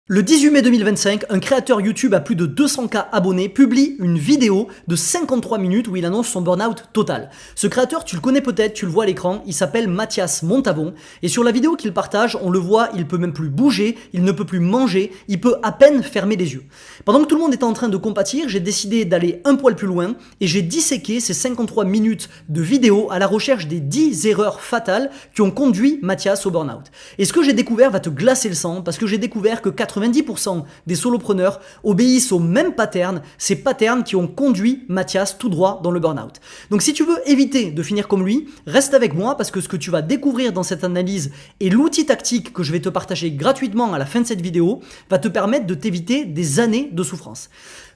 Le 18 mai 2025, un créateur YouTube à plus de 200K abonnés publie une vidéo de 53 minutes où il annonce son burn-out total. Ce créateur, tu le connais peut-être, tu le vois à l'écran, il s'appelle Mathias Montavon et sur la vidéo qu'il partage, on le voit, il peut même plus bouger, il ne peut plus manger, il peut à peine fermer les yeux. Pendant que tout le monde était en train de compatir, j'ai décidé d'aller un poil plus loin et j'ai disséqué ces 53 minutes de vidéo à la recherche des 10 erreurs fatales qui ont conduit Mathias au burn-out. Et ce que j'ai découvert va te glacer le sang parce que j'ai découvert que 90% des solopreneurs obéissent aux mêmes patterns, ces patterns qui ont conduit Mathias tout droit dans le burn-out. Donc si tu veux éviter de finir comme lui, reste avec moi parce que ce que tu vas découvrir dans cette analyse et l'outil tactique que je vais te partager gratuitement à la fin de cette vidéo va te permettre de t'éviter des années de souffrance.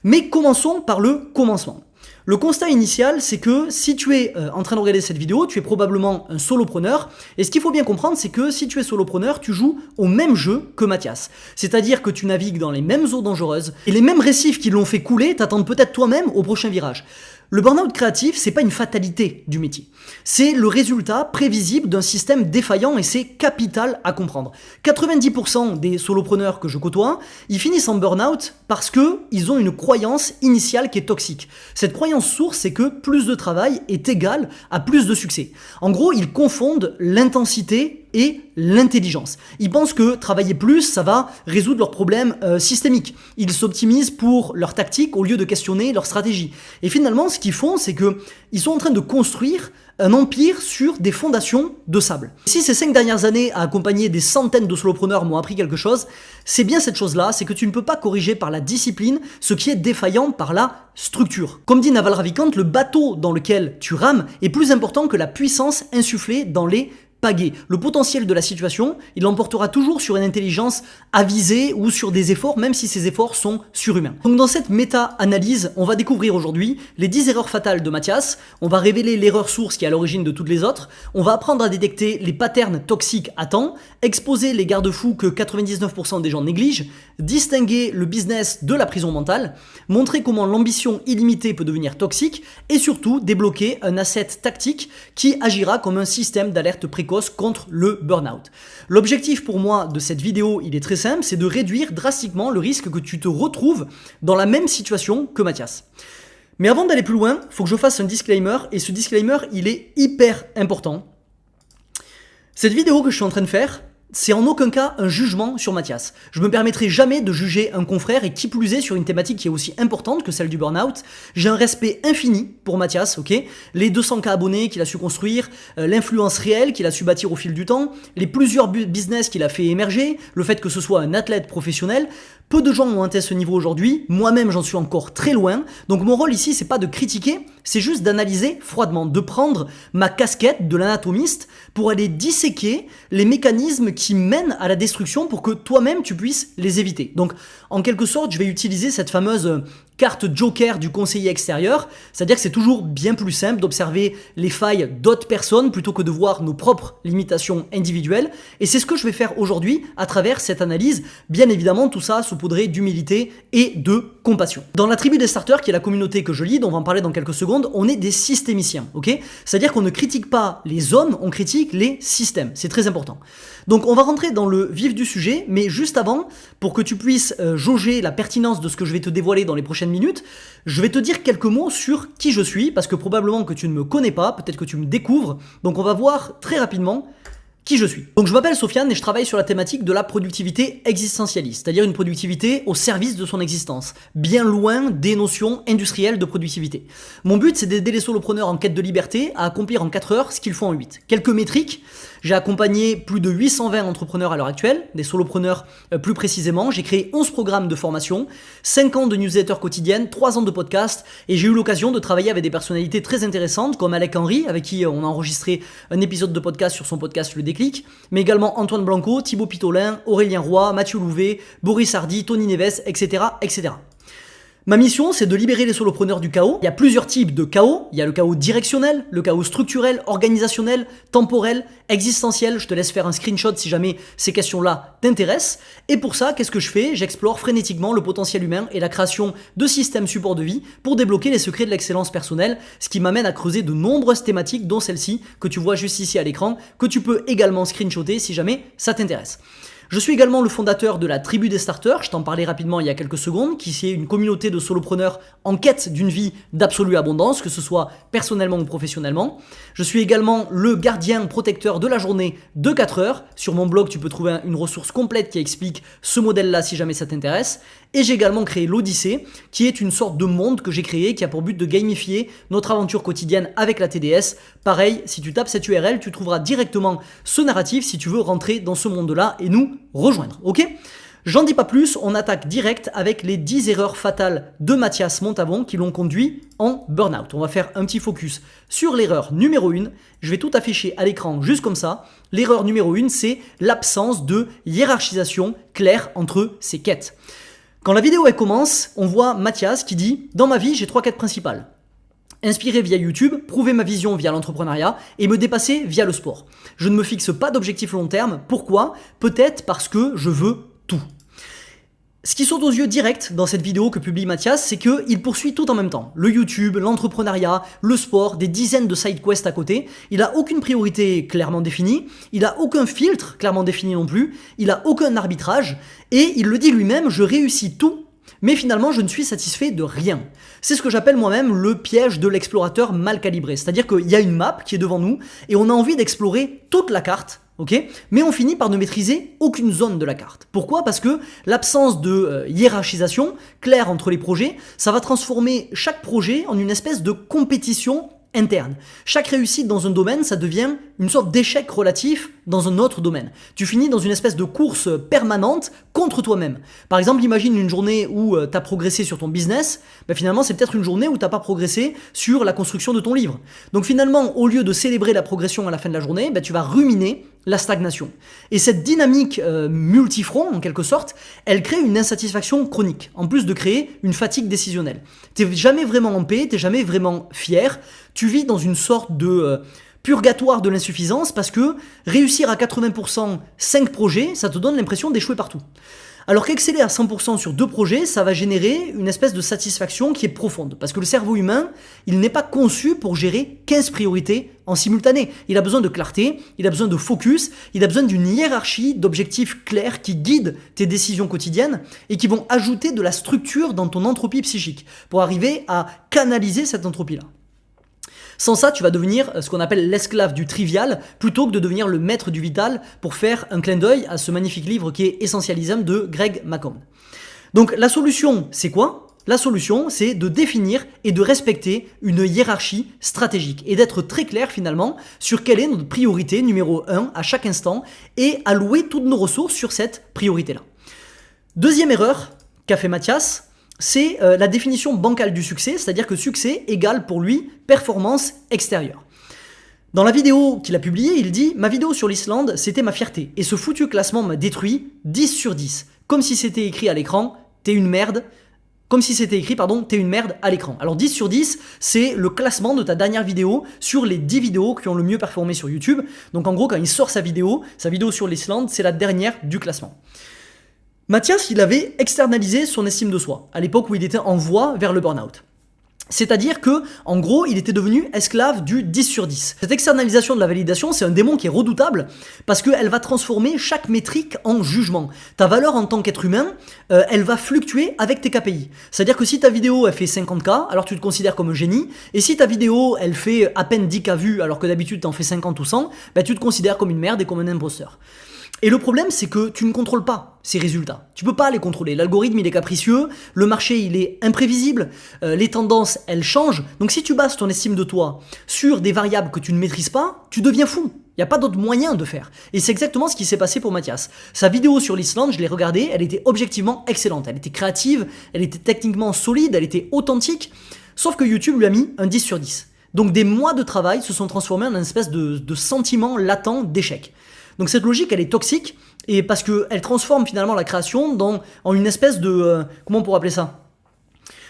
Mais commençons par le commencement. Le constat initial, c'est que si tu es en train de regarder cette vidéo, tu es probablement un solopreneur. Et ce qu'il faut bien comprendre, c'est que si tu es solopreneur, tu joues au même jeu que Mathias. C'est-à-dire que tu navigues dans les mêmes eaux dangereuses et les mêmes récifs qui l'ont fait couler t'attendent peut-être toi-même au prochain virage. Le burn-out créatif, c'est pas une fatalité du métier. C'est le résultat prévisible d'un système défaillant et c'est capital à comprendre. 90% des solopreneurs que je côtoie, ils finissent en burn-out parce qu'ils ont une croyance initiale qui est toxique. Cette croyance source, c'est que plus de travail est égal à plus de succès. En gros, ils confondent l'intensité et l'intelligence. Ils pensent que travailler plus, ça va résoudre leurs problèmes systémiques. Ils s'optimisent pour leur tactique au lieu de questionner leur stratégie. Et finalement, ce qu'ils font, c'est qu'ils sont en train de construire un empire sur des fondations de sable. Si ces 5 dernières années à accompagner des centaines de solopreneurs m'ont appris quelque chose, c'est bien cette chose-là, c'est que tu ne peux pas corriger par la discipline ce qui est défaillant par la structure. Comme dit Naval Ravikant, le bateau dans lequel tu rames est plus important que la puissance insufflée dans les pagaie. Le potentiel de la situation, il l'emportera toujours sur une intelligence avisée ou sur des efforts, même si ces efforts sont surhumains. Donc dans cette méta-analyse, on va découvrir aujourd'hui les 10 erreurs fatales de Mathias, on va révéler l'erreur source qui est à l'origine de toutes les autres, on va apprendre à détecter les patterns toxiques à temps, exposer les garde-fous que 99% des gens négligent, distinguer le business de la prison mentale, montrer comment l'ambition illimitée peut devenir toxique et surtout débloquer un asset tactique qui agira comme un système d'alerte précoce contre le burn-out. L'objectif pour moi de cette vidéo, il est très simple, c'est de réduire drastiquement le risque que tu te retrouves dans la même situation que Mathias. Mais avant d'aller plus loin, il faut que je fasse un disclaimer et ce disclaimer, il est hyper important. Cette vidéo que je suis en train de faire, c'est en aucun cas un jugement sur Mathias. Je me permettrai jamais de juger un confrère et qui plus est sur une thématique qui est aussi importante que celle du burn-out. J'ai un respect infini pour Mathias, ok ? Les 200K abonnés qu'il a su construire, l'influence réelle qu'il a su bâtir au fil du temps, les plusieurs business qu'il a fait émerger, le fait que ce soit un athlète professionnel. Peu de gens ont atteint ce niveau aujourd'hui, moi-même j'en suis encore très loin, donc mon rôle ici c'est pas de critiquer, c'est juste d'analyser froidement, de prendre ma casquette de l'anatomiste pour aller disséquer les mécanismes qui mènent à la destruction pour que toi-même tu puisses les éviter. Donc en quelque sorte je vais utiliser cette fameuse carte joker du conseiller extérieur, c'est-à-dire que c'est toujours bien plus simple d'observer les failles d'autres personnes plutôt que de voir nos propres limitations individuelles. Et c'est ce que je vais faire aujourd'hui à travers cette analyse. Bien évidemment, tout ça saupoudré d'humilité et de compassion. Dans la tribu des starters, qui est la communauté que je lead, on va en parler dans quelques secondes, on est des systémiciens, ok ? C'est-à-dire qu'on ne critique pas les hommes, on critique les systèmes. C'est très important. Donc on va rentrer dans le vif du sujet, mais juste avant, pour que tu puisses jauger la pertinence de ce que je vais te dévoiler dans les prochaines minutes, je vais te dire quelques mots sur qui je suis, parce que probablement que tu ne me connais pas, peut-être que tu me découvres, donc on va voir très rapidement qui je suis. Donc je m'appelle Sofiane et je travaille sur la thématique de la productivité existentialiste, c'est-à-dire une productivité au service de son existence, bien loin des notions industrielles de productivité. Mon but, c'est d'aider les solopreneurs en quête de liberté à accomplir en 4 heures ce qu'ils font en 8. Quelques métriques: j'ai accompagné plus de 820 entrepreneurs à l'heure actuelle, des solopreneurs plus précisément. J'ai créé 11 programmes de formation, 5 ans de newsletter quotidienne, 3 ans de podcast et j'ai eu l'occasion de travailler avec des personnalités très intéressantes comme Alec Henry, avec qui on a enregistré un épisode de podcast sur son podcast Le Déclic, mais également Antoine Blanco, Thibaut Pitolin, Aurélien Roy, Mathieu Louvet, Boris Hardy, Tony Neves, etc., etc. Ma mission, c'est de libérer les solopreneurs du chaos. Il y a plusieurs types de chaos. Il y a le chaos directionnel, le chaos structurel, organisationnel, temporel, existentiel. Je te laisse faire un screenshot si jamais ces questions-là t'intéressent. Et pour ça, qu'est-ce que je fais ? J'explore frénétiquement le potentiel humain et la création de systèmes support de vie pour débloquer les secrets de l'excellence personnelle, ce qui m'amène à creuser de nombreuses thématiques, dont celle-ci que tu vois juste ici à l'écran, que tu peux également screenshotter si jamais ça t'intéresse. Je suis également le fondateur de la Tribu des Starters, je t'en parlais rapidement il y a quelques secondes, qui est une communauté de solopreneurs en quête d'une vie d'absolue abondance, que ce soit personnellement ou professionnellement. Je suis également le gardien protecteur de la journée de 4 heures. Sur mon blog, tu peux trouver une ressource complète qui explique ce modèle-là si jamais ça t'intéresse. Et j'ai également créé l'Odyssée, qui est une sorte de monde que j'ai créé, qui a pour but de gamifier notre aventure quotidienne avec la TDS. Pareil, si tu tapes cette URL, tu trouveras directement ce narratif si tu veux rentrer dans ce monde-là et nous rejoindre, ok ? J'en dis pas plus, on attaque direct avec les 10 erreurs fatales de Mathias Montavon qui l'ont conduit en burn-out. On va faire un petit focus sur l'erreur numéro 1. Je vais tout afficher à l'écran juste comme ça. L'erreur numéro 1, c'est l'absence de hiérarchisation claire entre ces quêtes. Quand la vidéo elle commence, on voit Mathias qui dit « Dans ma vie, j'ai 3 quêtes principales. Inspirer via YouTube, prouver ma vision via l'entrepreneuriat et me dépasser via le sport. Je ne me fixe pas d'objectif long terme. Pourquoi ? Peut-être parce que je veux tout. » Ce qui saute aux yeux direct dans cette vidéo que publie Mathias, c'est qu'il poursuit tout en même temps. Le YouTube, l'entrepreneuriat, le sport, des dizaines de side quests à côté. Il n'a aucune priorité clairement définie, il n'a aucun filtre clairement défini non plus, il n'a aucun arbitrage, et il le dit lui-même, je réussis tout, mais finalement je ne suis satisfait de rien. C'est ce que j'appelle moi-même le piège de l'explorateur mal calibré. C'est-à-dire qu'il y a une map qui est devant nous, et on a envie d'explorer toute la carte, ok, mais on finit par ne maîtriser aucune zone de la carte. Pourquoi ? Parce que l'absence de hiérarchisation claire entre les projets, ça va transformer chaque projet en une espèce de compétition interne. Chaque réussite dans un domaine, ça devient une sorte d'échec relatif dans un autre domaine. Tu finis dans une espèce de course permanente contre toi-même. Par exemple, imagine une journée où tu as progressé sur ton business, ben finalement c'est peut-être une journée où tu n'as pas progressé sur la construction de ton livre. Donc finalement, au lieu de célébrer la progression à la fin de la journée, ben tu vas ruminer la stagnation. Et cette dynamique multifront, en quelque sorte, elle crée une insatisfaction chronique, en plus de créer une fatigue décisionnelle. Tu n'es jamais vraiment en paix, tu n'es jamais vraiment fier, tu vis dans une sorte de purgatoire de l'insuffisance parce que réussir à 80% 5 projets, ça te donne l'impression d'échouer partout. Alors qu'exceller à 100% sur 2 projets, ça va générer une espèce de satisfaction qui est profonde. Parce que le cerveau humain, il n'est pas conçu pour gérer 15 priorités en simultané. Il a besoin de clarté, il a besoin de focus, il a besoin d'une hiérarchie d'objectifs clairs qui guident tes décisions quotidiennes et qui vont ajouter de la structure dans ton entropie psychique pour arriver à canaliser cette entropie-là. Sans ça, tu vas devenir ce qu'on appelle l'esclave du trivial plutôt que de devenir le maître du vital pour faire un clin d'œil à ce magnifique livre qui est Essentialism de Greg McCombs. Donc la solution, c'est quoi ? La solution, c'est de définir et de respecter une hiérarchie stratégique et d'être très clair finalement sur quelle est notre priorité numéro 1 à chaque instant et allouer toutes nos ressources sur cette priorité-là. Deuxième erreur qu'a fait Mathias, c'est la définition bancale du succès, c'est-à-dire que succès égale pour lui performance extérieure. Dans la vidéo qu'il a publiée, il dit « Ma vidéo sur l'Islande, c'était ma fierté, et ce foutu classement m'a détruit 10 sur 10, comme si c'était écrit à l'écran, t'es une merde ». Comme si c'était écrit, t'es une merde à l'écran. Alors 10 sur 10, c'est le classement de ta dernière vidéo sur les 10 vidéos qui ont le mieux performé sur YouTube. Donc en gros, quand il sort sa vidéo sur l'Islande, c'est la dernière du classement. Mathias, il avait externalisé son estime de soi, à l'époque où il était en voie vers le burn-out. C'est-à-dire que, en gros, il était devenu esclave du 10 sur 10. Cette externalisation de la validation, c'est un démon qui est redoutable parce qu'elle va transformer chaque métrique en jugement. Ta valeur en tant qu'être humain, elle va fluctuer avec tes KPI. C'est-à-dire que si ta vidéo, elle fait 50K, alors tu te considères comme un génie. Et si ta vidéo, elle fait à peine 10K vues, alors que d'habitude, t'en fais 50 ou 100, ben, tu te considères comme une merde et comme un imposteur. Et le problème, c'est que tu ne contrôles pas ces résultats. Tu peux pas les contrôler. L'algorithme, il est capricieux, le marché, il est imprévisible, les tendances, elles changent. Donc si tu bases ton estime de toi sur des variables que tu ne maîtrises pas, tu deviens fou. Il n'y a pas d'autre moyen de faire. Et c'est exactement ce qui s'est passé pour Mathias. Sa vidéo sur l'Islande, je l'ai regardée, elle était objectivement excellente. Elle était créative, elle était techniquement solide, elle était authentique. Sauf que YouTube lui a mis un 10 sur 10. Donc des mois de travail se sont transformés en une espèce de sentiment latent d'échec. Donc cette logique, elle est toxique, et parce qu'elle transforme finalement la création en une espèce de... comment on pourrait appeler ça ?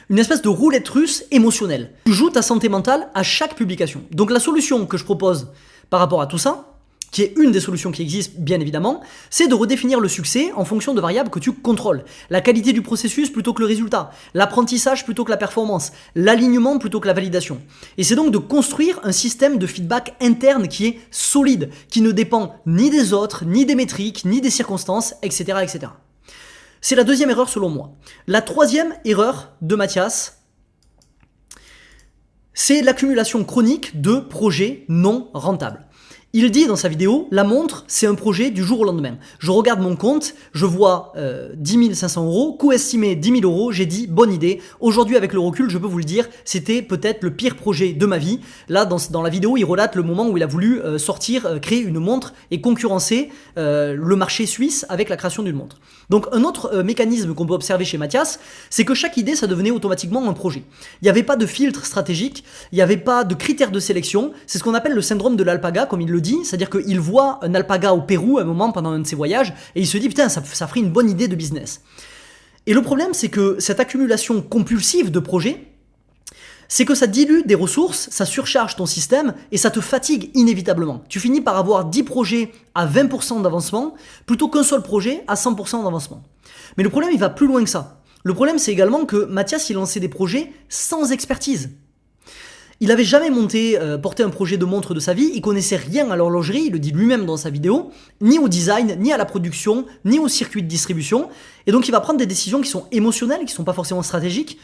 Une espèce de roulette russe émotionnelle. Tu joues ta santé mentale à chaque publication. Donc la solution que je propose par rapport à tout ça, qui est une des solutions qui existent bien évidemment, c'est de redéfinir le succès en fonction de variables que tu contrôles. La qualité du processus plutôt que le résultat, l'apprentissage plutôt que la performance, l'alignement plutôt que la validation. Et c'est donc de construire un système de feedback interne qui est solide, qui ne dépend ni des autres, ni des métriques, ni des circonstances, etc. etc. C'est la deuxième erreur selon moi. La troisième erreur de Mathias, c'est l'accumulation chronique de projets non rentables. Il dit dans sa vidéo, la montre, c'est un projet du jour au lendemain. Je regarde mon compte, je vois 10 500 €, coût estimé 10 000 €, j'ai dit, bonne idée. Aujourd'hui, avec le recul, je peux vous le dire, c'était peut-être le pire projet de ma vie. Là, dans la vidéo, il relate le moment où il a voulu créer une montre et concurrencer le marché suisse avec la création d'une montre. Donc un autre mécanisme qu'on peut observer chez Mathias, c'est que chaque idée, ça devenait automatiquement un projet. Il n'y avait pas de filtre stratégique, il n'y avait pas de critères de sélection, c'est ce qu'on appelle le syndrome de l'alpaga, comme il le dit, c'est-à-dire qu'il voit un alpaga au Pérou à un moment pendant un de ses voyages, et il se dit putain, ça ferait une bonne idée de business. Et le problème, c'est que cette accumulation compulsive de projets, c'est que ça dilue des ressources, ça surcharge ton système et ça te fatigue inévitablement. Tu finis par avoir 10 projets à 20% d'avancement plutôt qu'un seul projet à 100% d'avancement. Mais le problème, il va plus loin que ça. Le problème, c'est également que Mathias, il lançait des projets sans expertise. Il n'avait jamais porté un projet de montre de sa vie, il connaissait rien à l'horlogerie, il le dit lui-même dans sa vidéo, ni au design, ni à la production, ni au circuit de distribution. Et donc il va prendre des décisions qui sont émotionnelles, qui ne sont pas forcément stratégiques.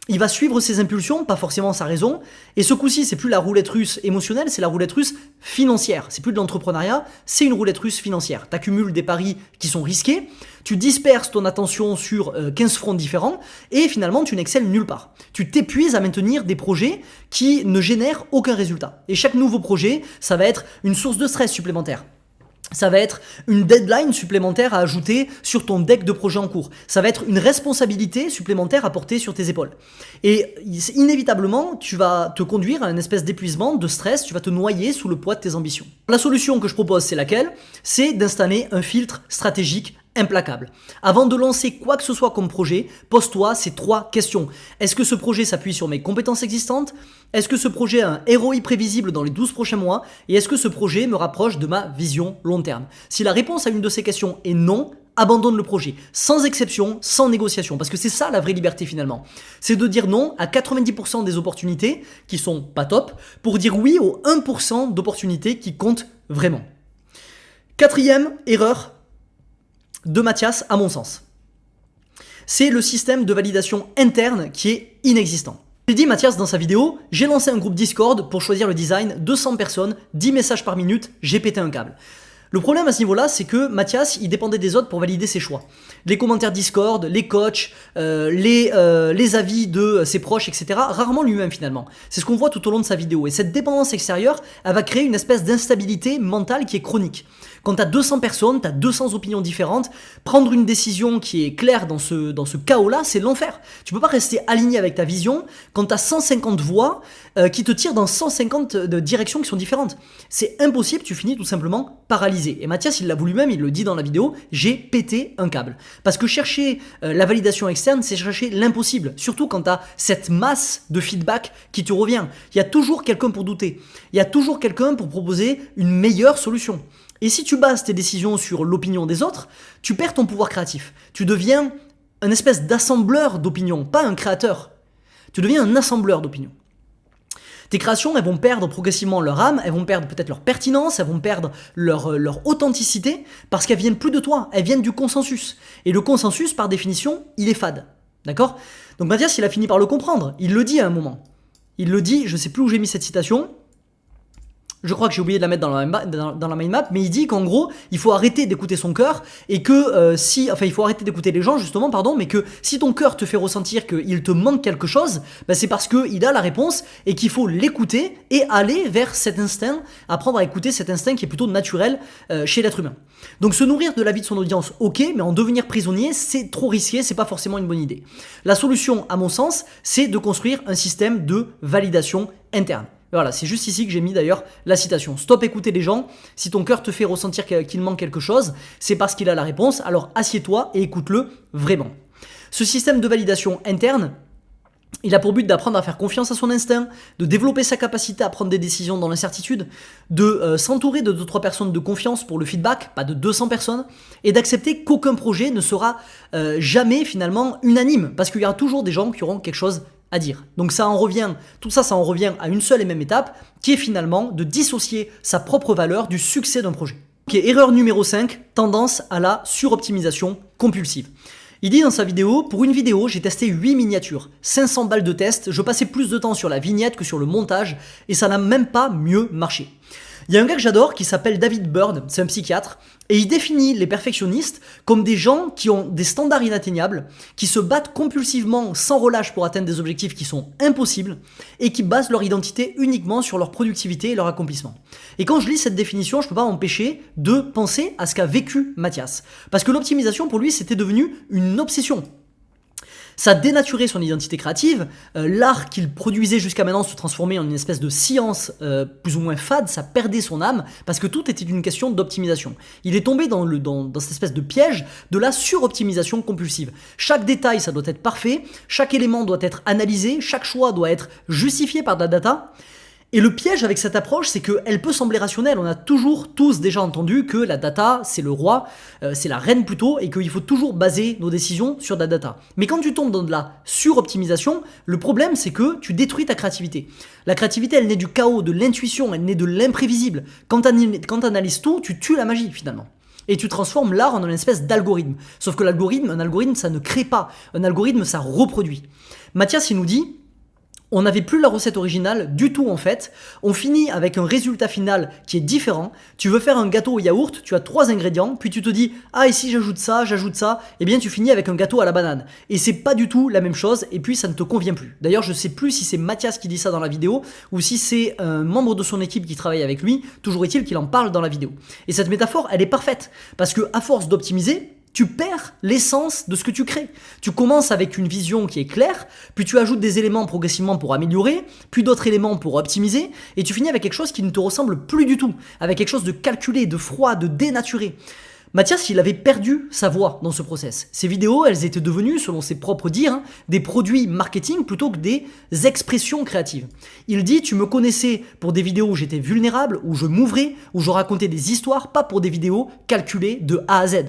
Il va suivre ses impulsions, pas forcément sa raison. Et ce coup-ci, c'est plus la roulette russe émotionnelle, c'est la roulette russe financière. C'est plus de l'entrepreneuriat, c'est une roulette russe financière. Tu accumules des paris qui sont risqués, tu disperses ton attention sur 15 fronts différents et finalement tu n'excelles nulle part. Tu t'épuises à maintenir des projets qui ne génèrent aucun résultat. Et chaque nouveau projet, ça va être une source de stress supplémentaire. Ça va être une deadline supplémentaire à ajouter sur ton deck de projet en cours. Ça va être une responsabilité supplémentaire à porter sur tes épaules. Et inévitablement, tu vas te conduire à une espèce d'épuisement, de stress, tu vas te noyer sous le poids de tes ambitions. La solution que je propose, c'est laquelle ? C'est d'installer un filtre stratégique implacable. Avant de lancer quoi que ce soit comme projet, pose-toi ces 3 questions. Est-ce que ce projet s'appuie sur mes compétences existantes ? Est-ce que ce projet a un ROI prévisible dans les 12 prochains mois ? Et est-ce que ce projet me rapproche de ma vision long terme ? Si la réponse à une de ces questions est non, abandonne le projet, sans exception, sans négociation, parce que c'est ça la vraie liberté finalement. C'est de dire non à 90% des opportunités qui sont pas top, pour dire oui aux 1% d'opportunités qui comptent vraiment. 4e erreur de Mathias, à mon sens, c'est le système de validation interne qui est inexistant. Il dit Mathias dans sa vidéo, j'ai lancé un groupe Discord pour choisir le design, 200 personnes, 10 messages par minute, j'ai pété un câble. Le problème à ce niveau-là, c'est que Mathias, il dépendait des autres pour valider ses choix. Les commentaires Discord, les coachs, les avis de ses proches, etc. Rarement lui-même finalement. C'est ce qu'on voit tout au long de sa vidéo. Et cette dépendance extérieure, elle va créer une espèce d'instabilité mentale qui est chronique. Quand tu as 200 personnes, tu as 200 opinions différentes, prendre une décision qui est claire dans ce chaos-là, c'est l'enfer. Tu peux pas rester aligné avec ta vision quand tu as 150 voix qui te tirent dans 150 directions qui sont différentes. C'est impossible, tu finis tout simplement paralysé. Et Mathias, il l'a voulu même, il le dit dans la vidéo, j'ai pété un câble. Parce que chercher la validation externe, c'est chercher l'impossible. Surtout quand tu as cette masse de feedback qui te revient. Il y a toujours quelqu'un pour douter. Il y a toujours quelqu'un pour proposer une meilleure solution. Et si tu bases tes décisions sur l'opinion des autres, tu perds ton pouvoir créatif. Tu deviens un espèce d'assembleur d'opinions, pas un créateur. Tu deviens un assembleur d'opinions. Tes créations, elles vont perdre progressivement leur âme, elles vont perdre peut-être leur pertinence, elles vont perdre leur authenticité, parce qu'elles viennent plus de toi, elles viennent du consensus. Et le consensus, par définition, il est fade. D'accord ? Donc Mathias, il a fini par le comprendre. Il le dit à un moment. Il le dit, je ne sais plus où j'ai mis cette citation, je crois que j'ai oublié de la mettre dans la mind map, mais il dit qu'en gros, il faut arrêter d'écouter son cœur et que il faut arrêter d'écouter les gens justement, mais que si ton cœur te fait ressentir qu'il te manque quelque chose, c'est parce qu'il a la réponse et qu'il faut l'écouter et aller vers cet instinct, apprendre à écouter cet instinct qui est plutôt naturel chez l'être humain. Donc se nourrir de l'avis de son audience, ok, mais en devenir prisonnier, c'est trop risqué, c'est pas forcément une bonne idée. La solution, à mon sens, c'est de construire un système de validation interne. Voilà, c'est juste ici que j'ai mis d'ailleurs la citation. Stop écouter les gens. Si ton cœur te fait ressentir qu'il manque quelque chose, c'est parce qu'il a la réponse. Alors assieds-toi et écoute-le vraiment. Ce système de validation interne, Il a pour but d'apprendre à faire confiance à son instinct, de développer sa capacité à prendre des décisions dans l'incertitude, de s'entourer de 2-3 personnes de confiance pour le feedback, pas de 200 personnes, et d'accepter qu'aucun projet ne sera jamais finalement unanime, parce qu'il y aura toujours des gens qui auront quelque chose à dire. Donc tout ça en revient à une seule et même étape, qui est finalement de dissocier sa propre valeur du succès d'un projet. Ok, erreur numéro 5, tendance à la suroptimisation compulsive. Il dit dans sa vidéo, pour une vidéo, j'ai testé 8 miniatures, 500 balles de test, je passais plus de temps sur la vignette que sur le montage, et ça n'a même pas mieux marché. Il y a un gars que j'adore qui s'appelle David Bird, c'est un psychiatre, et il définit les perfectionnistes comme des gens qui ont des standards inatteignables, qui se battent compulsivement sans relâche pour atteindre des objectifs qui sont impossibles, et qui basent leur identité uniquement sur leur productivité et leur accomplissement. Et quand je lis cette définition, je ne peux pas m'empêcher de penser à ce qu'a vécu Mathias. Parce que l'optimisation pour lui, c'était devenu une obsession. Ça dénaturait son identité créative, l'art qu'il produisait jusqu'à maintenant se transformait en une espèce de science plus ou moins fade, ça perdait son âme, parce que tout était une question d'optimisation. Il est tombé dans cette espèce de piège de la suroptimisation compulsive. Chaque détail, ça doit être parfait, chaque élément doit être analysé, chaque choix doit être justifié par de la data. Et le piège avec cette approche, c'est qu'elle peut sembler rationnelle. On a toujours tous déjà entendu que la data, c'est le roi, c'est la reine plutôt, et qu'il faut toujours baser nos décisions sur de la data. Mais quand tu tombes dans de la suroptimisation, le problème, c'est que tu détruis ta créativité. La créativité, elle naît du chaos, de l'intuition, elle naît de l'imprévisible. Quand tu analyses tout, tu tues la magie finalement. Et tu transformes l'art en une espèce d'algorithme. Sauf que un algorithme, ça ne crée pas. Un algorithme, ça reproduit. Mathias, il nous dit... On n'avait plus la recette originale du tout en fait. On finit avec un résultat final qui est différent. Tu veux faire un gâteau au yaourt, tu as 3 ingrédients, puis tu te dis « Ah, et si j'ajoute ça, eh bien tu finis avec un gâteau à la banane. » Et c'est pas du tout la même chose, et puis ça ne te convient plus. D'ailleurs, je sais plus si c'est Mathias qui dit ça dans la vidéo, ou si c'est un membre de son équipe qui travaille avec lui. Toujours est-il qu'il en parle dans la vidéo. Et cette métaphore, elle est parfaite, parce que à force d'optimiser, tu perds l'essence de ce que tu crées. Tu commences avec une vision qui est claire, puis tu ajoutes des éléments progressivement pour améliorer, puis d'autres éléments pour optimiser, et tu finis avec quelque chose qui ne te ressemble plus du tout, avec quelque chose de calculé, de froid, de dénaturé. Mathias, il avait perdu sa voix dans ce process. Ses vidéos, elles étaient devenues, selon ses propres dires, des produits marketing plutôt que des expressions créatives. Il dit, tu me connaissais pour des vidéos où j'étais vulnérable, où je m'ouvrais, où je racontais des histoires, pas pour des vidéos calculées de A à Z.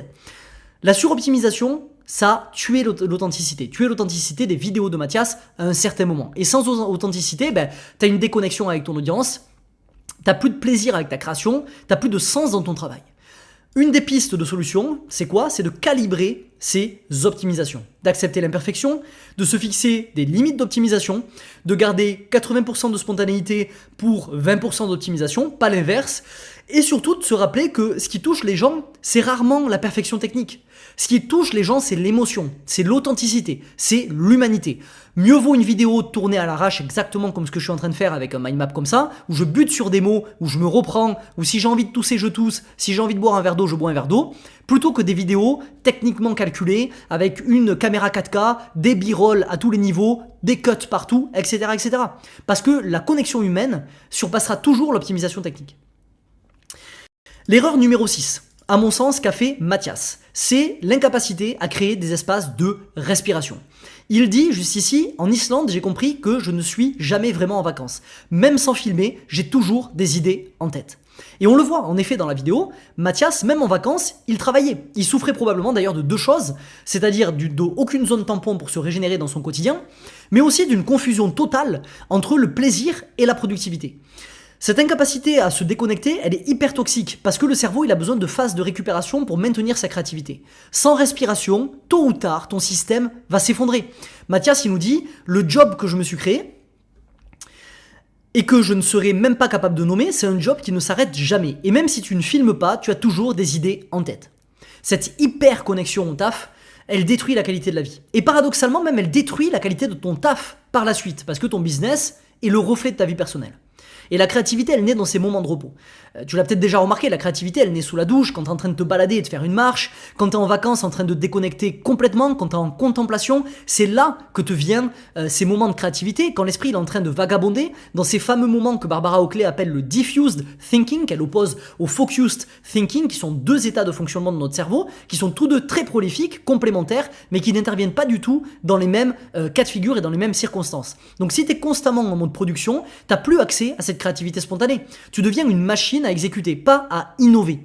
La suroptimisation, ça a tué l'authenticité des vidéos de Mathias à un certain moment. Et sans authenticité, tu as une déconnexion avec ton audience, tu n'as plus de plaisir avec ta création, tu n'as plus de sens dans ton travail. Une des pistes de solution, c'est quoi? C'est de calibrer ces optimisations, d'accepter l'imperfection, de se fixer des limites d'optimisation, de garder 80% de spontanéité pour 20% d'optimisation, pas l'inverse, et surtout de se rappeler que ce qui touche les gens, c'est rarement la perfection technique. Ce qui touche les gens, c'est l'émotion, c'est l'authenticité, c'est l'humanité. Mieux vaut une vidéo tournée à l'arrache exactement comme ce que je suis en train de faire avec un mind map comme ça, où je bute sur des mots, où je me reprends, où si j'ai envie de tousser, je tousse, si j'ai envie de boire un verre d'eau, je bois un verre d'eau, plutôt que des vidéos techniquement calculées avec une caméra 4K, des b-roll à tous les niveaux, des cuts partout, etc., etc. Parce que la connexion humaine surpassera toujours l'optimisation technique. L'erreur numéro 6, à mon sens, qu'a fait Mathias, c'est l'incapacité à créer des espaces de respiration. Il dit, juste ici, en Islande, j'ai compris que je ne suis jamais vraiment en vacances. Même sans filmer, j'ai toujours des idées en tête. Et on le voit, en effet, dans la vidéo, Mathias, même en vacances, il travaillait. Il souffrait probablement d'ailleurs de 2 choses, c'est-à-dire d'aucune zone tampon pour se régénérer dans son quotidien, mais aussi d'une confusion totale entre le plaisir et la productivité. Cette incapacité à se déconnecter, elle est hyper toxique parce que le cerveau, il a besoin de phases de récupération pour maintenir sa créativité. Sans respiration, tôt ou tard, ton système va s'effondrer. Mathias, il nous dit, le job que je me suis créé et que je ne serais même pas capable de nommer, c'est un job qui ne s'arrête jamais. Et même si tu ne filmes pas, tu as toujours des idées en tête. Cette hyper connexion au taf, elle détruit la qualité de la vie. Et paradoxalement, même elle détruit la qualité de ton taf par la suite parce que ton business est le reflet de ta vie personnelle. Et la créativité, elle naît dans ces moments de repos. Tu l'as peut-être déjà remarqué, la créativité, elle naît sous la douche, quand tu es en train de te balader et de faire une marche, quand tu es en vacances en train de te déconnecter complètement, quand tu es en contemplation. C'est là que te viennent ces moments de créativité, quand l'esprit est en train de vagabonder, dans ces fameux moments que Barbara Oakley appelle le diffused thinking, qu'elle oppose au focused thinking, qui sont deux états de fonctionnement de notre cerveau, qui sont tous deux très prolifiques, complémentaires, mais qui n'interviennent pas du tout dans les mêmes cas de figure et dans les mêmes circonstances. Donc si tu es constamment en mode production, tu n'as plus accès à cette créativité spontanée. Tu deviens une machine à exécuter, pas à innover.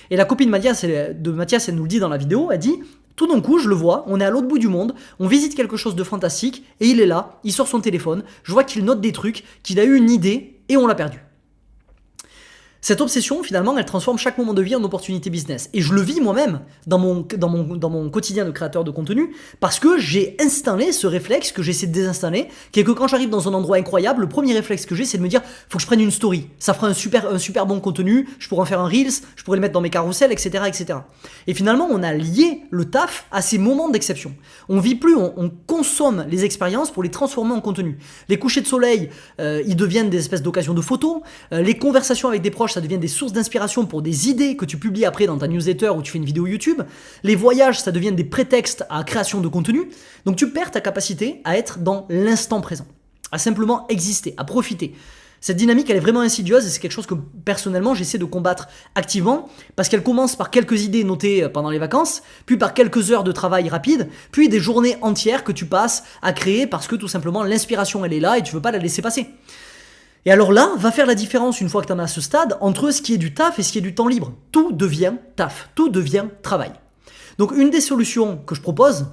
Et la copine Mathias, elle nous le dit dans la vidéo, elle dit « Tout d'un coup, je le vois, on est à l'autre bout du monde, on visite quelque chose de fantastique, et il est là, il sort son téléphone, je vois qu'il note des trucs, qu'il a eu une idée, et on l'a perdu. » Cette obsession, finalement, elle transforme chaque moment de vie en opportunité business. Et je le vis moi-même dans mon quotidien de créateur de contenu, parce que j'ai installé ce réflexe que j'essaie de désinstaller, qui est que quand j'arrive dans un endroit incroyable, le premier réflexe que j'ai, c'est de me dire « faut que je prenne une story, ça fera un super bon contenu, je pourrais en faire un Reels, je pourrais le mettre dans mes carousels, etc. etc. » Et finalement, on a lié le taf à ces moments d'exception. On vit plus, on consomme les expériences pour les transformer en contenu. Les couchers de soleil, ils deviennent des espèces d'occasions de photos, les conversations avec des proches, ça devient des sources d'inspiration pour des idées que tu publies après dans ta newsletter ou tu fais une vidéo YouTube. Les voyages, ça devient des prétextes à création de contenu. Donc tu perds ta capacité à être dans l'instant présent, à simplement exister, à profiter. Cette dynamique, elle est vraiment insidieuse et c'est quelque chose que personnellement j'essaie de combattre activement parce qu'elle commence par quelques idées notées pendant les vacances, puis par quelques heures de travail rapide, puis des journées entières que tu passes à créer parce que tout simplement l'inspiration elle est là et tu veux pas la laisser passer. Et alors là, va faire la différence une fois que tu en as à ce stade entre ce qui est du taf et ce qui est du temps libre. Tout devient taf, tout devient travail. Donc une des solutions que je propose,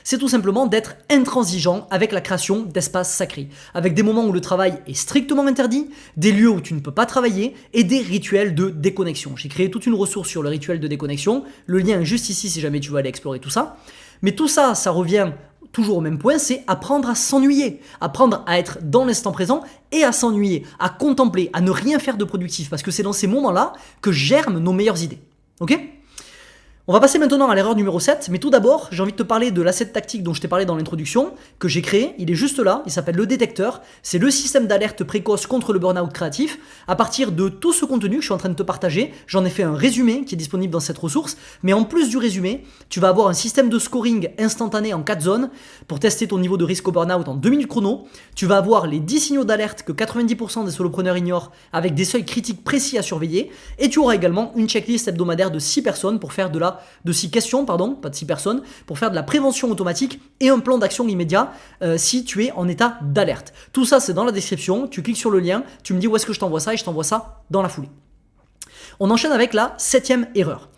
c'est tout simplement d'être intransigeant avec la création d'espaces sacrés, avec des moments où le travail est strictement interdit, des lieux où tu ne peux pas travailler et des rituels de déconnexion. J'ai créé toute une ressource sur le rituel de déconnexion, le lien est juste ici si jamais tu veux aller explorer tout ça. Mais tout ça, ça revient toujours au même point, c'est apprendre à s'ennuyer, apprendre à être dans l'instant présent et à s'ennuyer, à contempler, à ne rien faire de productif, parce que c'est dans ces moments-là que germent nos meilleures idées. Ok ? On va passer maintenant à l'erreur numéro 7, mais tout d'abord, j'ai envie de te parler de l'asset tactique dont je t'ai parlé dans l'introduction, que j'ai créé, il est juste là, il s'appelle le détecteur, c'est le système d'alerte précoce contre le burn-out créatif. À partir de tout ce contenu que je suis en train de te partager, j'en ai fait un résumé qui est disponible dans cette ressource, mais en plus du résumé, tu vas avoir un système de scoring instantané en 4 zones pour tester ton niveau de risque au burn-out en 2 minutes chrono, tu vas avoir les 10 signaux d'alerte que 90% des solopreneurs ignorent avec des seuils critiques précis à surveiller, et tu auras également une checklist hebdomadaire de 6 personnes pour faire de 6 questions, pas de 6 personnes, pour faire de la prévention automatique et un plan d'action immédiat si tu es en état d'alerte. Tout ça, c'est dans la description. Tu cliques sur le lien, tu me dis où est-ce que je t'envoie ça et je t'envoie ça dans la foulée. On enchaîne avec la 7e erreur.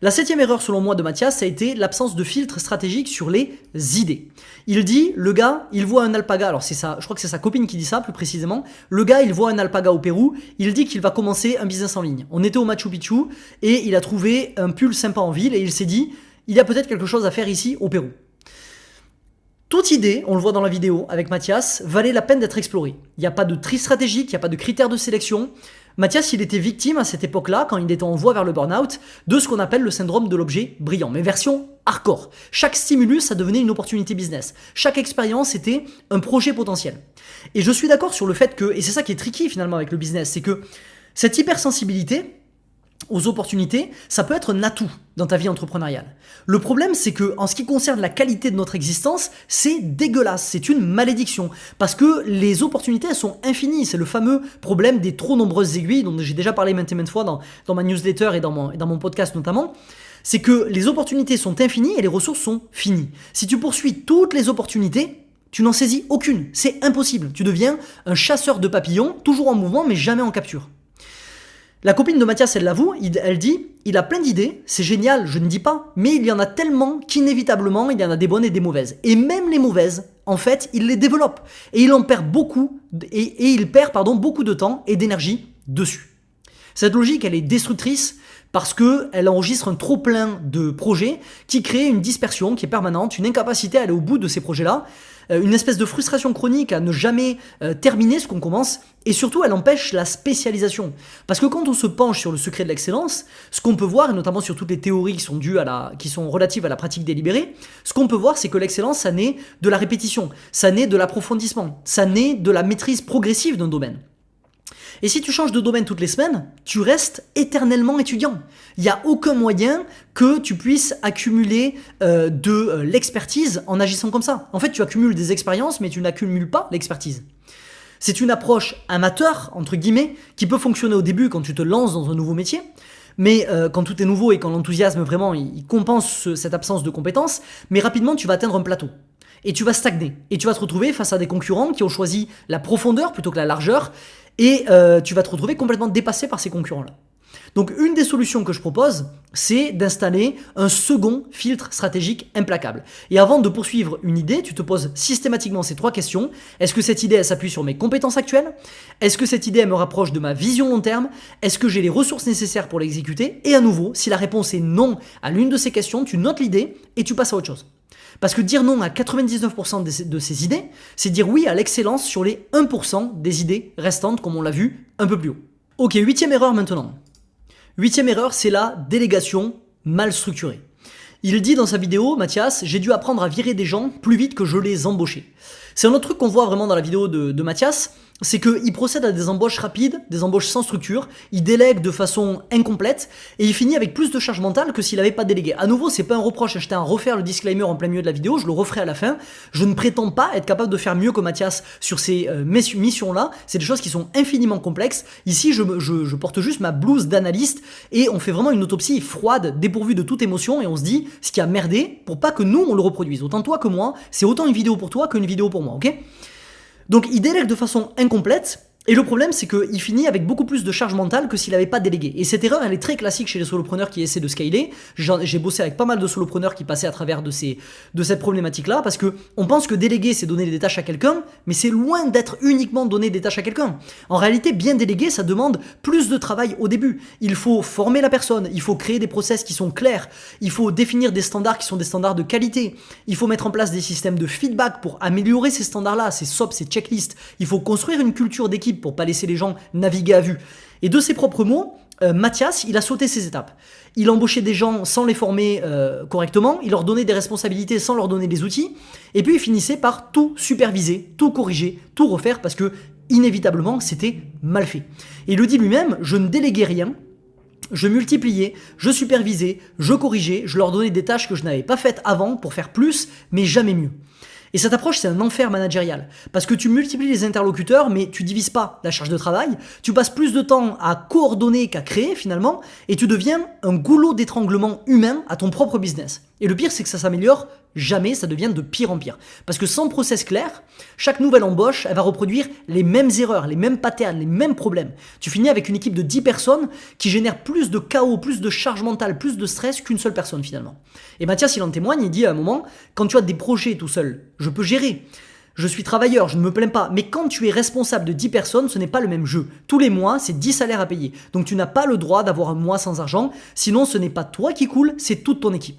La 7e erreur, selon moi, de Mathias, ça a été l'absence de filtre stratégique sur les idées. Il dit, le gars, il voit un alpaga, alors c'est ça, je crois que c'est sa copine qui dit ça plus précisément, le gars, il voit un alpaga au Pérou, il dit qu'il va commencer un business en ligne. On était au Machu Picchu et il a trouvé un pull sympa en ville et il s'est dit, il y a peut-être quelque chose à faire ici au Pérou. Toute idée, on le voit dans la vidéo avec Mathias, valait la peine d'être explorée. Il n'y a pas de tri stratégique, il n'y a pas de critères de sélection. Mathias, il était victime à cette époque-là, quand il était en voie vers le burn-out, de ce qu'on appelle le syndrome de l'objet brillant, mais version hardcore. Chaque stimulus, ça devenait une opportunité business. Chaque expérience était un projet potentiel. Et je suis d'accord sur le fait que, et c'est ça qui est tricky finalement avec le business, c'est que cette hypersensibilité aux opportunités, ça peut être un atout dans ta vie entrepreneuriale. Le problème, c'est que en ce qui concerne la qualité de notre existence, c'est dégueulasse, c'est une malédiction. Parce que les opportunités, elles sont infinies. C'est le fameux problème des trop nombreuses aiguilles, dont j'ai déjà parlé maintes fois dans ma newsletter et dans mon podcast notamment. C'est que les opportunités sont infinies et les ressources sont finies. Si tu poursuis toutes les opportunités, tu n'en saisis aucune. C'est impossible. Tu deviens un chasseur de papillons, toujours en mouvement, mais jamais en capture. La copine de Mathias, elle l'avoue, elle dit « Il a plein d'idées, c'est génial, je ne dis pas, mais il y en a tellement qu'inévitablement, il y en a des bonnes et des mauvaises. Et même les mauvaises, en fait, il les développe. Et il en perd beaucoup, il perd beaucoup de temps et d'énergie dessus. » Cette logique, elle est destructrice parce qu'elle enregistre un trop-plein de projets qui crée une dispersion qui est permanente, une incapacité à aller au bout de ces projets-là, une espèce de frustration chronique à ne jamais terminer ce qu'on commence, et surtout elle empêche la spécialisation. Parce que quand on se penche sur le secret de l'excellence, ce qu'on peut voir, et notamment sur toutes les théories qui sont relatives à la pratique délibérée, ce qu'on peut voir, c'est que l'excellence, ça naît de la répétition, ça naît de l'approfondissement, ça naît de la maîtrise progressive d'un domaine. Et si tu changes de domaine toutes les semaines, tu restes éternellement étudiant. Il n'y a aucun moyen que tu puisses accumuler de l'expertise en agissant comme ça. En fait, tu accumules des expériences, mais tu n'accumules pas l'expertise. C'est une approche amateur, entre guillemets, qui peut fonctionner au début quand tu te lances dans un nouveau métier, mais quand tout est nouveau et quand l'enthousiasme vraiment il compense cette absence de compétences, mais rapidement tu vas atteindre un plateau. Et tu vas stagner. Et tu vas te retrouver face à des concurrents qui ont choisi la profondeur plutôt que la largeur, et tu vas te retrouver complètement dépassé par ces concurrents-là. Donc une des solutions que je propose, c'est d'installer un second filtre stratégique implacable. Et avant de poursuivre une idée, tu te poses systématiquement ces 3 questions. Est-ce que cette idée, elle s'appuie sur mes compétences actuelles? Est-ce que cette idée, elle me rapproche de ma vision long terme? Est-ce que j'ai les ressources nécessaires pour l'exécuter? Et à nouveau, si la réponse est non à l'une de ces questions, tu notes l'idée et tu passes à autre chose. Parce que dire non à 99% de ces idées, c'est dire oui à l'excellence sur les 1% des idées restantes, comme on l'a vu un peu plus haut. Ok, 8e erreur maintenant. 8e erreur, c'est la délégation mal structurée. Il dit dans sa vidéo, Mathias, j'ai dû apprendre à virer des gens plus vite que je les embauchais. C'est un autre truc qu'on voit vraiment dans la vidéo de Mathias, c'est qu'il procède à des embauches rapides, des embauches sans structure, il délègue de façon incomplète et il finit avec plus de charge mentale que s'il n'avait pas délégué. À nouveau, c'est pas un reproche, je tiens à refaire le disclaimer en plein milieu de la vidéo, je le referai à la fin. Je ne prétends pas être capable de faire mieux que Mathias sur ces missions-là, c'est des choses qui sont infiniment complexes. Ici, je porte juste ma blouse d'analyste et on fait vraiment une autopsie froide, dépourvue de toute émotion et on se dit ce qui a merdé pour pas que nous on le reproduise. Autant toi que moi, c'est autant une vidéo pour toi qu'une vidéo pour moi, ok ? Donc il délègue de façon incomplète, et le problème c'est qu'il finit avec beaucoup plus de charge mentale que s'il n'avait pas délégué. Et cette erreur elle est très classique chez les solopreneurs qui essaient de scaler. J'ai bossé avec pas mal de solopreneurs qui passaient à travers de cette problématique là, parce qu'on pense que déléguer c'est donner des tâches à quelqu'un, mais c'est loin d'être uniquement donner des tâches à quelqu'un. En réalité, bien déléguer ça demande plus de travail au début. Il faut former la personne, il faut créer des process qui sont clairs, il faut définir des standards qui sont des standards de qualité, il faut mettre en place des systèmes de feedback pour améliorer ces standards là, ces SOP, ces checklists, il faut construire une culture d'équipe pour pas laisser les gens naviguer à vue. Et de ses propres mots, Mathias, il a sauté ces étapes. Il embauchait des gens sans les former correctement, il leur donnait des responsabilités sans leur donner des outils, et puis il finissait par tout superviser, tout corriger, tout refaire, parce que inévitablement, c'était mal fait. Et il le dit lui-même, je ne déléguais rien, je multipliais, je supervisais, je corrigeais, je leur donnais des tâches que je n'avais pas faites avant pour faire plus, mais jamais mieux. Et cette approche, c'est un enfer managérial. Parce que tu multiplies les interlocuteurs, mais tu divises pas la charge de travail, tu passes plus de temps à coordonner qu'à créer finalement, et tu deviens un goulot d'étranglement humain à ton propre business. Et le pire, c'est que ça s'améliore jamais, ça devient de pire en pire. Parce que sans process clair, chaque nouvelle embauche, elle va reproduire les mêmes erreurs, les mêmes patterns, les mêmes problèmes. Tu finis avec une équipe de 10 personnes qui génère plus de chaos, plus de charge mentale, plus de stress qu'une seule personne finalement. Et Mathias, il en témoigne, il dit à un moment, quand tu as des projets tout seul, je peux gérer. Je suis travailleur, je ne me plains pas. Mais quand tu es responsable de 10 personnes, ce n'est pas le même jeu. Tous les mois, c'est 10 salaires à payer. Donc tu n'as pas le droit d'avoir un mois sans argent. Sinon, ce n'est pas toi qui coule, c'est toute ton équipe.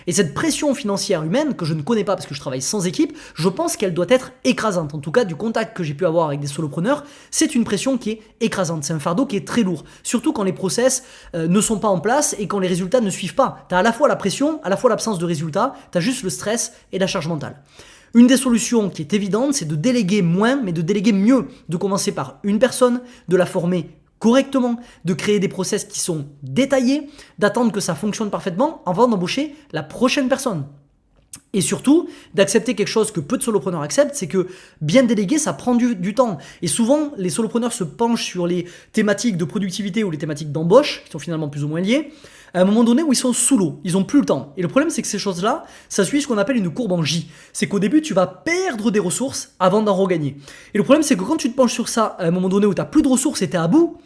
Et cette pression financière humaine, que je ne connais pas parce que je travaille sans équipe, je pense qu'elle doit être écrasante. En tout cas, du contact que j'ai pu avoir avec des solopreneurs, c'est une pression qui est écrasante. C'est un fardeau qui est très lourd. Surtout quand les process ne sont pas en place et quand les résultats ne suivent pas. Tu as à la fois la pression, à la fois l'absence de résultats, tu as juste le stress et la charge mentale. Une des solutions qui est évidente, c'est de déléguer moins, mais de déléguer mieux. De commencer par une personne, de la former correctement, de créer des process qui sont détaillés, d'attendre que ça fonctionne parfaitement avant d'embaucher la prochaine personne. Et surtout, d'accepter quelque chose que peu de solopreneurs acceptent, c'est que bien déléguer, ça prend du temps. Et souvent, les solopreneurs se penchent sur les thématiques de productivité ou les thématiques d'embauche, qui sont finalement plus ou moins liées, à un moment donné où ils sont sous l'eau, ils n'ont plus le temps. Et le problème, c'est que ces choses-là, ça suit ce qu'on appelle une courbe en J. C'est qu'au début, tu vas perdre des ressources avant d'en regagner. Et le problème, c'est que quand tu te penches sur ça, à un moment donné où tu n'as plus de ressources et tu es à bout,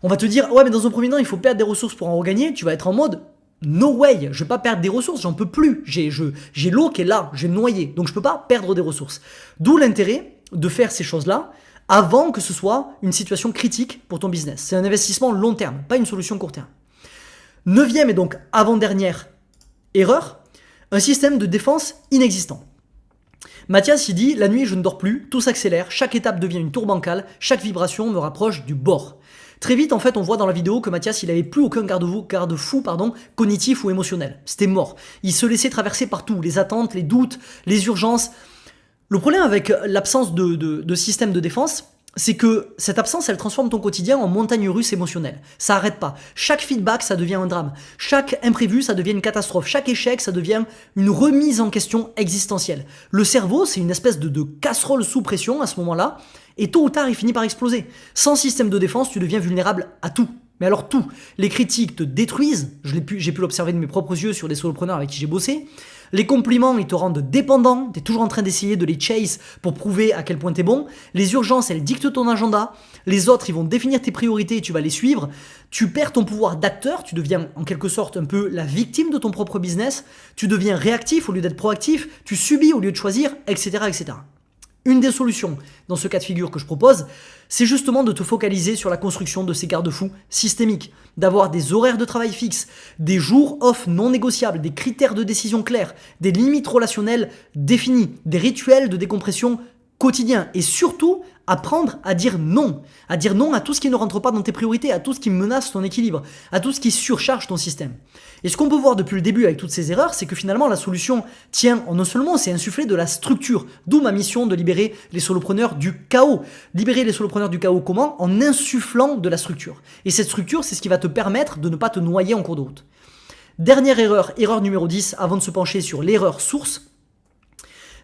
on va te dire, ouais, mais dans un premier temps, il faut perdre des ressources pour en regagner. Tu vas être en mode, no way, je vais pas perdre des ressources, j'en peux plus. J'ai l'eau qui est là, j'ai noyé, donc je peux pas perdre des ressources. D'où l'intérêt de faire ces choses-là avant que ce soit une situation critique pour ton business. C'est un investissement long terme, pas une solution court terme. 9e et donc avant-dernière erreur, un système de défense inexistant. Mathias, il dit, la nuit je ne dors plus, tout s'accélère, chaque étape devient une tour bancale, chaque vibration me rapproche du bord. Très vite, en fait, on voit dans la vidéo que Mathias, il avait plus aucun garde-fou, cognitif ou émotionnel. C'était mort. Il se laissait traverser partout, les attentes, les doutes, les urgences. Le problème avec l'absence de système de défense, c'est que cette absence, elle transforme ton quotidien en montagne russe émotionnelle. Ça arrête pas. Chaque feedback, ça devient un drame. Chaque imprévu, ça devient une catastrophe. Chaque échec, ça devient une remise en question existentielle. Le cerveau, c'est une espèce de casserole sous pression à ce moment-là, et tôt ou tard, il finit par exploser. Sans système de défense, tu deviens vulnérable à tout. Mais alors tout. Les critiques te détruisent, j'ai pu l'observer de mes propres yeux sur des solopreneurs avec qui j'ai bossé. Les compliments, ils te rendent dépendant, tu es toujours en train d'essayer de les chase pour prouver à quel point tu es bon. Les urgences, elles dictent ton agenda. Les autres, ils vont définir tes priorités et tu vas les suivre. Tu perds ton pouvoir d'acteur, tu deviens en quelque sorte un peu la victime de ton propre business. Tu deviens réactif au lieu d'être proactif. Tu subis au lieu de choisir, etc., etc. Une des solutions dans ce cas de figure que je propose, c'est justement de te focaliser sur la construction de ces garde-fous systémiques, d'avoir des horaires de travail fixes, des jours off non négociables, des critères de décision clairs, des limites relationnelles définies, des rituels de décompression quotidiens et surtout apprendre à dire non à tout ce qui ne rentre pas dans tes priorités, à tout ce qui menace ton équilibre, à tout ce qui surcharge ton système. Et ce qu'on peut voir depuis le début avec toutes ces erreurs, c'est que finalement la solution tient en un seul mot, c'est insuffler de la structure. D'où ma mission de libérer les solopreneurs du chaos. Libérer les solopreneurs du chaos comment? En insufflant de la structure. Et cette structure, c'est ce qui va te permettre de ne pas te noyer en cours de route. Dernière erreur numéro 10, avant de se pencher sur l'erreur source,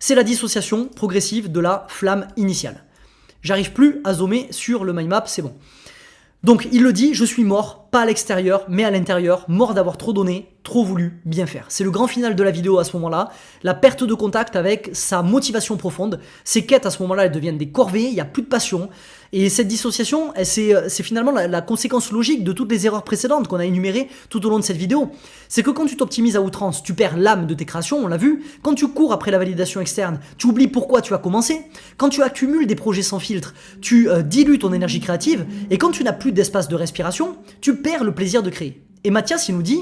c'est la dissociation progressive de la flamme initiale. J'arrive plus à zoomer sur le mind map, c'est bon. Donc il le dit, je suis mort, pas à l'extérieur, mais à l'intérieur, mort d'avoir trop donné, trop voulu, bien faire. C'est le grand final de la vidéo à ce moment-là, la perte de contact avec sa motivation profonde. Ses quêtes à ce moment-là, elles deviennent des corvées, il n'y a plus de passion. Et cette dissociation, c'est finalement la conséquence logique de toutes les erreurs précédentes qu'on a énumérées tout au long de cette vidéo. C'est que quand tu t'optimises à outrance, tu perds l'âme de tes créations, on l'a vu. Quand tu cours après la validation externe, tu oublies pourquoi tu as commencé. Quand tu accumules des projets sans filtre, tu dilues ton énergie créative. Et quand tu n'as plus d'espace de respiration, tu perds le plaisir de créer. Et Mathias, il nous dit...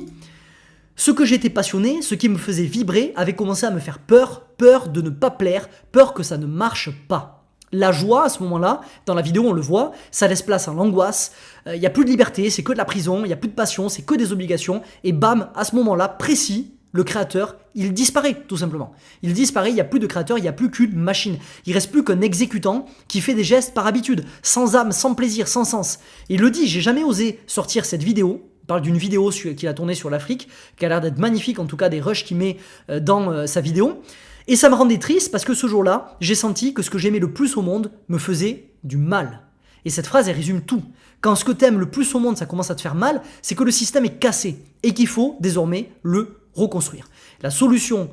Ce que j'étais passionné, ce qui me faisait vibrer, avait commencé à me faire peur, peur de ne pas plaire, peur que ça ne marche pas. La joie, à ce moment-là, dans la vidéo on le voit, ça laisse place à l'angoisse, il n'y a plus de liberté, c'est que de la prison, il n'y a plus de passion, c'est que des obligations, et bam, à ce moment-là, précis, le créateur, il disparaît tout simplement. Il disparaît, il n'y a plus de créateur, il n'y a plus qu'une machine. Il reste plus qu'un exécutant qui fait des gestes par habitude, sans âme, sans plaisir, sans sens. Et il le dit, j'ai jamais osé sortir cette vidéo. Il parle d'une vidéo qu'il a tournée sur l'Afrique, qui a l'air d'être magnifique, en tout cas des rushs qu'il met dans sa vidéo. Et ça me rendait triste parce que ce jour-là, j'ai senti que ce que j'aimais le plus au monde me faisait du mal. Et cette phrase, elle résume tout. Quand ce que t'aimes le plus au monde, ça commence à te faire mal, c'est que le système est cassé et qu'il faut désormais le reconstruire. La solution,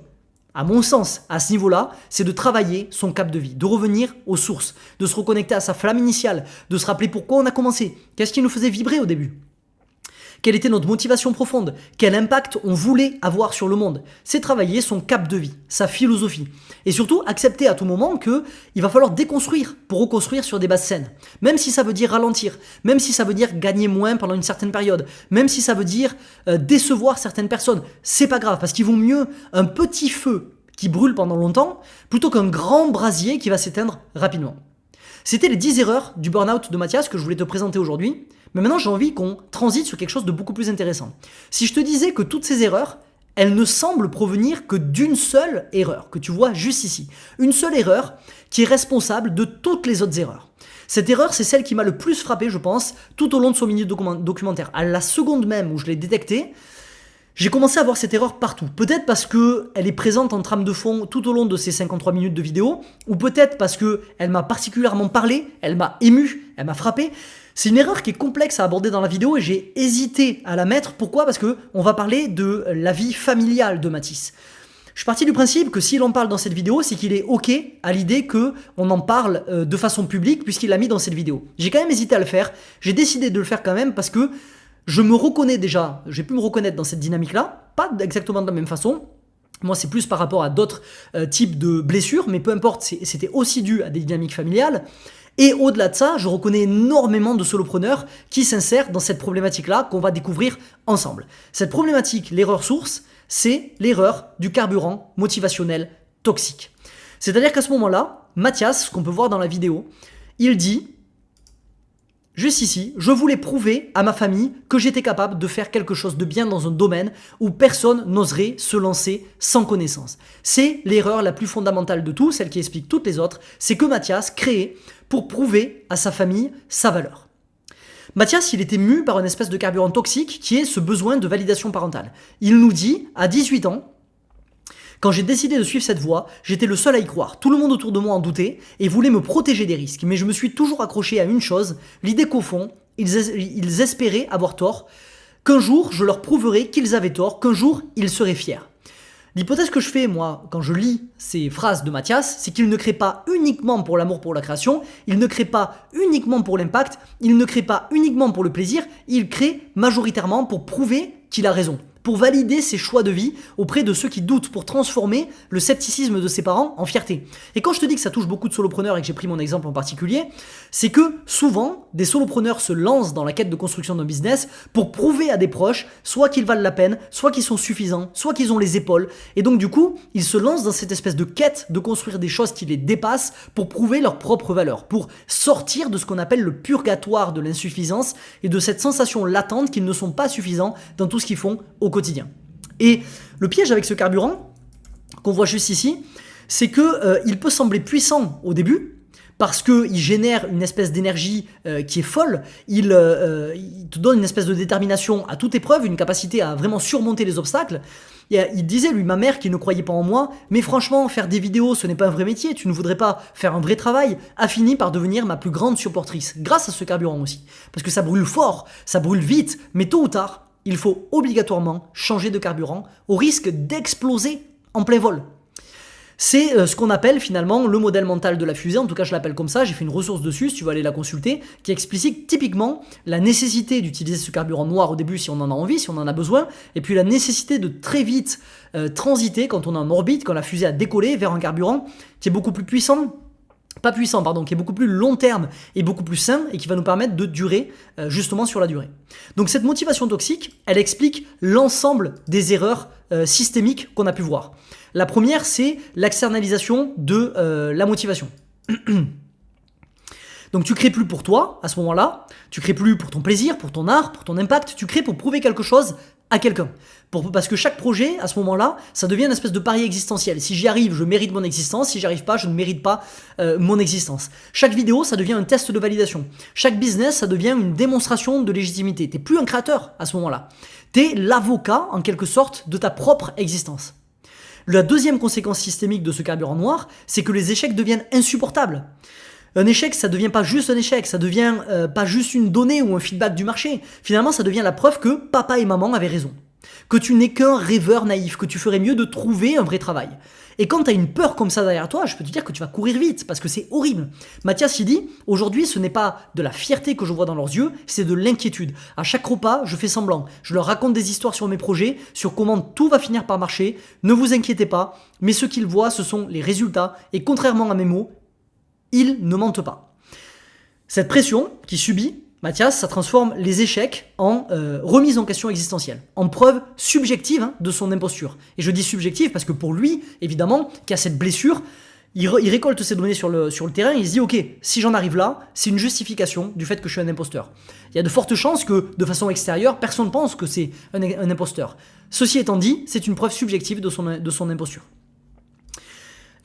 à mon sens, à ce niveau-là, c'est de travailler son cap de vie, de revenir aux sources, de se reconnecter à sa flamme initiale, de se rappeler pourquoi on a commencé, qu'est-ce qui nous faisait vibrer au début. Quelle était notre motivation profonde? Quel impact on voulait avoir sur le monde? C'est travailler son cap de vie, sa philosophie. Et surtout, accepter à tout moment qu'il va falloir déconstruire pour reconstruire sur des bases saines. Même si ça veut dire ralentir, même si ça veut dire gagner moins pendant une certaine période, même si ça veut dire décevoir certaines personnes, c'est pas grave, parce qu'il vaut mieux un petit feu qui brûle pendant longtemps plutôt qu'un grand brasier qui va s'éteindre rapidement. C'était les 10 erreurs du burn-out de Mathias que je voulais te présenter aujourd'hui. Mais maintenant, j'ai envie qu'on transite sur quelque chose de beaucoup plus intéressant. Si je te disais que toutes ces erreurs, elles ne semblent provenir que d'une seule erreur, que tu vois juste ici. Une seule erreur qui est responsable de toutes les autres erreurs. Cette erreur, c'est celle qui m'a le plus frappé, je pense, tout au long de son mini documentaire. À la seconde même où je l'ai détectée, j'ai commencé à voir cette erreur partout. Peut-être parce qu'elle est présente en trame de fond tout au long de ces 53 minutes de vidéo, ou peut-être parce qu'elle m'a particulièrement parlé, elle m'a ému, elle m'a frappé. C'est une erreur qui est complexe à aborder dans la vidéo et j'ai hésité à la mettre. Pourquoi? Parce qu'on va parler de la vie familiale de Mathis. Je suis parti du principe que s'il en parle dans cette vidéo, c'est qu'il est OK à l'idée qu'on en parle de façon publique puisqu'il l'a mis dans cette vidéo. J'ai quand même hésité à le faire. J'ai décidé de le faire quand même parce que je me reconnais déjà, j'ai pu me reconnaître dans cette dynamique-là, pas exactement de la même façon. Moi, c'est plus par rapport à d'autres types de blessures, mais peu importe, c'était aussi dû à des dynamiques familiales. Et au-delà de ça, je reconnais énormément de solopreneurs qui s'insèrent dans cette problématique-là qu'on va découvrir ensemble. Cette problématique, l'erreur source, c'est l'erreur du carburant motivationnel toxique. C'est-à-dire qu'à ce moment-là, Mathias, ce qu'on peut voir dans la vidéo, il dit Juste ici, je voulais prouver à ma famille que j'étais capable de faire quelque chose de bien dans un domaine où personne n'oserait se lancer sans connaissance. C'est l'erreur la plus fondamentale de tout, celle qui explique toutes les autres, c'est que Mathias créait pour prouver à sa famille sa valeur. Mathias, il était mu par une espèce de carburant toxique qui est ce besoin de validation parentale. Il nous dit, à 18 ans, quand j'ai décidé de suivre cette voie, j'étais le seul à y croire. Tout le monde autour de moi en doutait et voulait me protéger des risques. Mais je me suis toujours accroché à une chose, l'idée qu'au fond, ils espéraient avoir tort, qu'un jour, je leur prouverais qu'ils avaient tort, qu'un jour, ils seraient fiers. L'hypothèse que je fais, moi, quand je lis ces phrases de Mathias, c'est qu'il ne crée pas uniquement pour l'amour pour la création, il ne crée pas uniquement pour l'impact, il ne crée pas uniquement pour le plaisir, il crée majoritairement pour prouver qu'il a raison, pour valider ses choix de vie auprès de ceux qui doutent, pour transformer le scepticisme de ses parents en fierté. Et quand je te dis que ça touche beaucoup de solopreneurs et que j'ai pris mon exemple en particulier, c'est que souvent, des solopreneurs se lancent dans la quête de construction d'un business pour prouver à des proches soit qu'ils valent la peine, soit qu'ils sont suffisants, soit qu'ils ont les épaules. Et donc du coup, ils se lancent dans cette espèce de quête de construire des choses qui les dépassent pour prouver leur propre valeur, pour sortir de ce qu'on appelle le purgatoire de l'insuffisance et de cette sensation latente qu'ils ne sont pas suffisants dans tout ce qu'ils font au quotidien. Et le piège avec ce carburant, qu'on voit juste ici, c'est que il peut sembler puissant au début, parce qu'il génère une espèce d'énergie qui est folle, il te donne une espèce de détermination à toute épreuve, une capacité à vraiment surmonter les obstacles. Et, il disait, lui, ma mère qui ne croyait pas en moi, mais franchement, faire des vidéos, ce n'est pas un vrai métier, tu ne voudrais pas faire un vrai travail, a fini par devenir ma plus grande supportrice, grâce à ce carburant aussi. Parce que ça brûle fort, ça brûle vite, mais tôt ou tard, il faut obligatoirement changer de carburant au risque d'exploser en plein vol. C'est ce qu'on appelle finalement le modèle mental de la fusée, en tout cas je l'appelle comme ça, j'ai fait une ressource dessus, si tu veux aller la consulter, qui explique typiquement la nécessité d'utiliser ce carburant noir au début si on en a envie, si on en a besoin, et puis la nécessité de très vite transiter quand on est en orbite, quand la fusée a décollé vers un carburant qui est beaucoup plus puissant, qui est beaucoup plus long terme et beaucoup plus sain et qui va nous permettre de durer justement sur la durée. Donc cette motivation toxique, elle explique l'ensemble des erreurs systémiques qu'on a pu voir. La première, c'est l'externalisation de la motivation. Donc tu crées plus pour toi à ce moment-là, tu crées plus pour ton plaisir, pour ton art, pour ton impact, tu crées pour prouver quelque chose à quelqu'un. Parce que chaque projet, à ce moment-là, ça devient une espèce de pari existentiel. Si j'y arrive, je mérite mon existence. Si j'y arrive pas, je ne mérite pas mon existence. Chaque vidéo, ça devient un test de validation. Chaque business, ça devient une démonstration de légitimité. T'es plus un créateur à ce moment-là. T'es l'avocat, en quelque sorte, de ta propre existence. La deuxième conséquence systémique de ce carburant noir, c'est que les échecs deviennent insupportables. Un échec, ça devient pas juste un échec, ça devient pas juste une donnée ou un feedback du marché. Finalement, ça devient la preuve que papa et maman avaient raison. Que tu n'es qu'un rêveur naïf, que tu ferais mieux de trouver un vrai travail. Et quand tu as une peur comme ça derrière toi, je peux te dire que tu vas courir vite, parce que c'est horrible. Mathias, il dit, aujourd'hui, ce n'est pas de la fierté que je vois dans leurs yeux, c'est de l'inquiétude. À chaque repas, je fais semblant. Je leur raconte des histoires sur mes projets, sur comment tout va finir par marcher. Ne vous inquiétez pas, mais ce qu'ils voient, ce sont les résultats. Et contrairement à mes mots, ils ne mentent pas. Cette pression qu'il subit, Mathias, ça transforme les échecs en remise en question existentielle, en preuve subjective de son imposture. Et je dis subjective parce que pour lui, évidemment, qui a cette blessure, il récolte ses données sur le terrain et il se dit « Ok, si j'en arrive là, c'est une justification du fait que je suis un imposteur. » Il y a de fortes chances que, de façon extérieure, personne ne pense que c'est un imposteur. Ceci étant dit, c'est une preuve subjective de son imposture.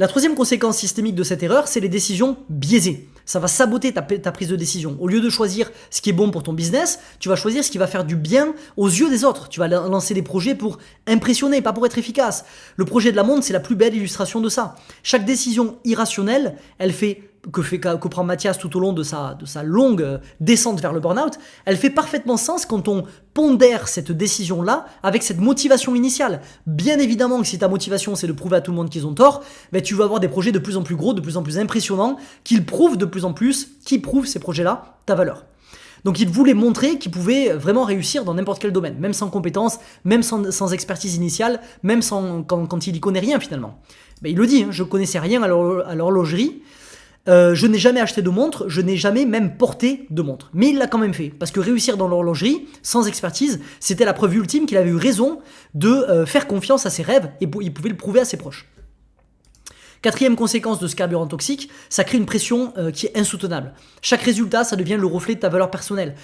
La troisième conséquence systémique de cette erreur, c'est les décisions biaisées. Ça va saboter ta prise de décision. Au lieu de choisir ce qui est bon pour ton business, tu vas choisir ce qui va faire du bien aux yeux des autres. Tu vas lancer des projets pour impressionner, pas pour être efficace. Le projet de la montre, c'est la plus belle illustration de ça. Chaque décision irrationnelle, que prend Mathias tout au long de sa longue descente vers le burn-out, elle fait parfaitement sens quand on pondère cette décision-là avec cette motivation initiale. Bien évidemment que si ta motivation c'est de prouver à tout le monde qu'ils ont tort, ben tu vas avoir des projets de plus en plus gros, de plus en plus impressionnants, qui prouvent ces projets-là ta valeur. Donc il voulait montrer qu'il pouvait vraiment réussir dans n'importe quel domaine, même sans compétences, même sans expertise initiale, même quand il y connaît rien finalement. Ben, il le dit, je connaissais rien à l'horlogerie, je n'ai jamais acheté de montre, je n'ai jamais même porté de montre. Mais il l'a quand même fait, parce que réussir dans l'horlogerie, sans expertise, c'était la preuve ultime qu'il avait eu raison de faire confiance à ses rêves et il pouvait le prouver à ses proches. Quatrième conséquence de ce carburant toxique, ça crée une pression qui est insoutenable. Chaque résultat, ça devient le reflet de ta valeur personnelle.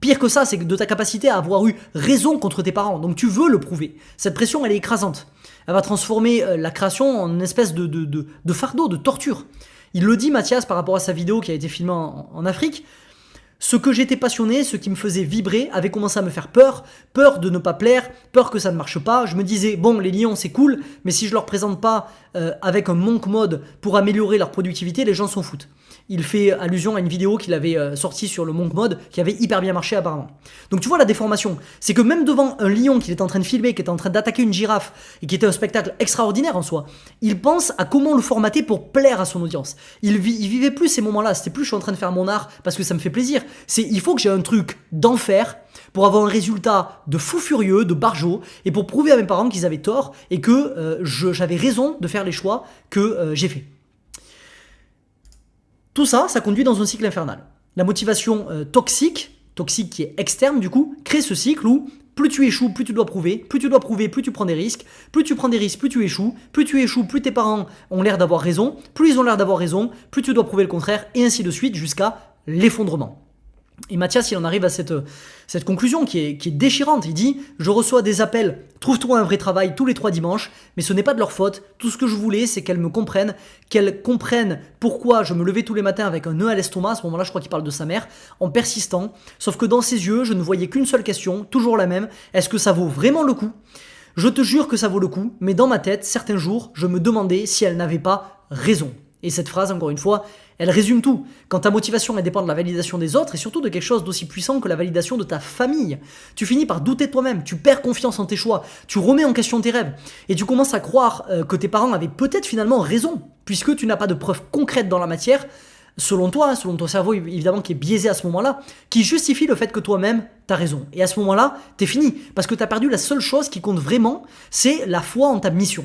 Pire que ça, c'est de ta capacité à avoir eu raison contre tes parents. Donc tu veux le prouver. Cette pression, elle est écrasante. Elle va transformer la création en une espèce de fardeau, de torture. Il le dit, Mathias, par rapport à sa vidéo qui a été filmée en Afrique. Ce que j'étais passionné, ce qui me faisait vibrer, avait commencé à me faire peur, peur de ne pas plaire, peur que ça ne marche pas. Je me disais, bon, les lions c'est cool, mais si je leur présente pas avec un monk mode pour améliorer leur productivité, les gens s'en foutent. Il fait allusion à une vidéo qu'il avait sortie sur le monk mode qui avait hyper bien marché apparemment. Donc tu vois la déformation, c'est que même devant un lion qu'il est en train de filmer, qui est en train d'attaquer une girafe et qui était un spectacle extraordinaire en soi, il pense à comment le formater pour plaire à son audience. Il vivait plus ces moments-là, c'était plus je suis en train de faire mon art parce que ça me fait plaisir. C'est il faut que j'ai un truc d'enfer pour avoir un résultat de fou furieux, de barjot, et pour prouver à mes parents qu'ils avaient tort et que j'avais raison de faire les choix que j'ai faits. Tout ça, ça conduit dans un cycle infernal. La motivation toxique qui est externe du coup, crée ce cycle où plus tu échoues, plus tu dois prouver, plus tu prends des risques, plus tu prends des risques, plus tu échoues, plus tes parents ont l'air d'avoir raison, plus ils ont l'air d'avoir raison, plus tu dois prouver le contraire, et ainsi de suite jusqu'à l'effondrement. Et Mathias, il en arrive à cette conclusion qui est déchirante. Il dit « Je reçois des appels, trouve-toi un vrai travail tous les 3 dimanches, mais ce n'est pas de leur faute. Tout ce que je voulais, c'est qu'elles me comprennent, qu'elles comprennent pourquoi je me levais tous les matins avec un nœud à l'estomac. » À ce moment-là, je crois qu'il parle de sa mère, en persistant. Sauf que dans ses yeux, je ne voyais qu'une seule question, toujours la même. Est-ce que ça vaut vraiment le coup ? Je te jure que ça vaut le coup, mais dans ma tête, certains jours, je me demandais si elle n'avait pas raison. Et cette phrase, encore une fois, elle résume tout. Quand ta motivation elle dépend de la validation des autres et surtout de quelque chose d'aussi puissant que la validation de ta famille, tu finis par douter de toi-même, tu perds confiance en tes choix, tu remets en question tes rêves et tu commences à croire que tes parents avaient peut-être finalement raison puisque tu n'as pas de preuves concrètes dans la matière, selon toi, selon ton cerveau évidemment qui est biaisé à ce moment-là, qui justifie le fait que toi-même t'as raison. Et à ce moment-là, t'es fini parce que t'as perdu la seule chose qui compte vraiment, c'est la foi en ta mission.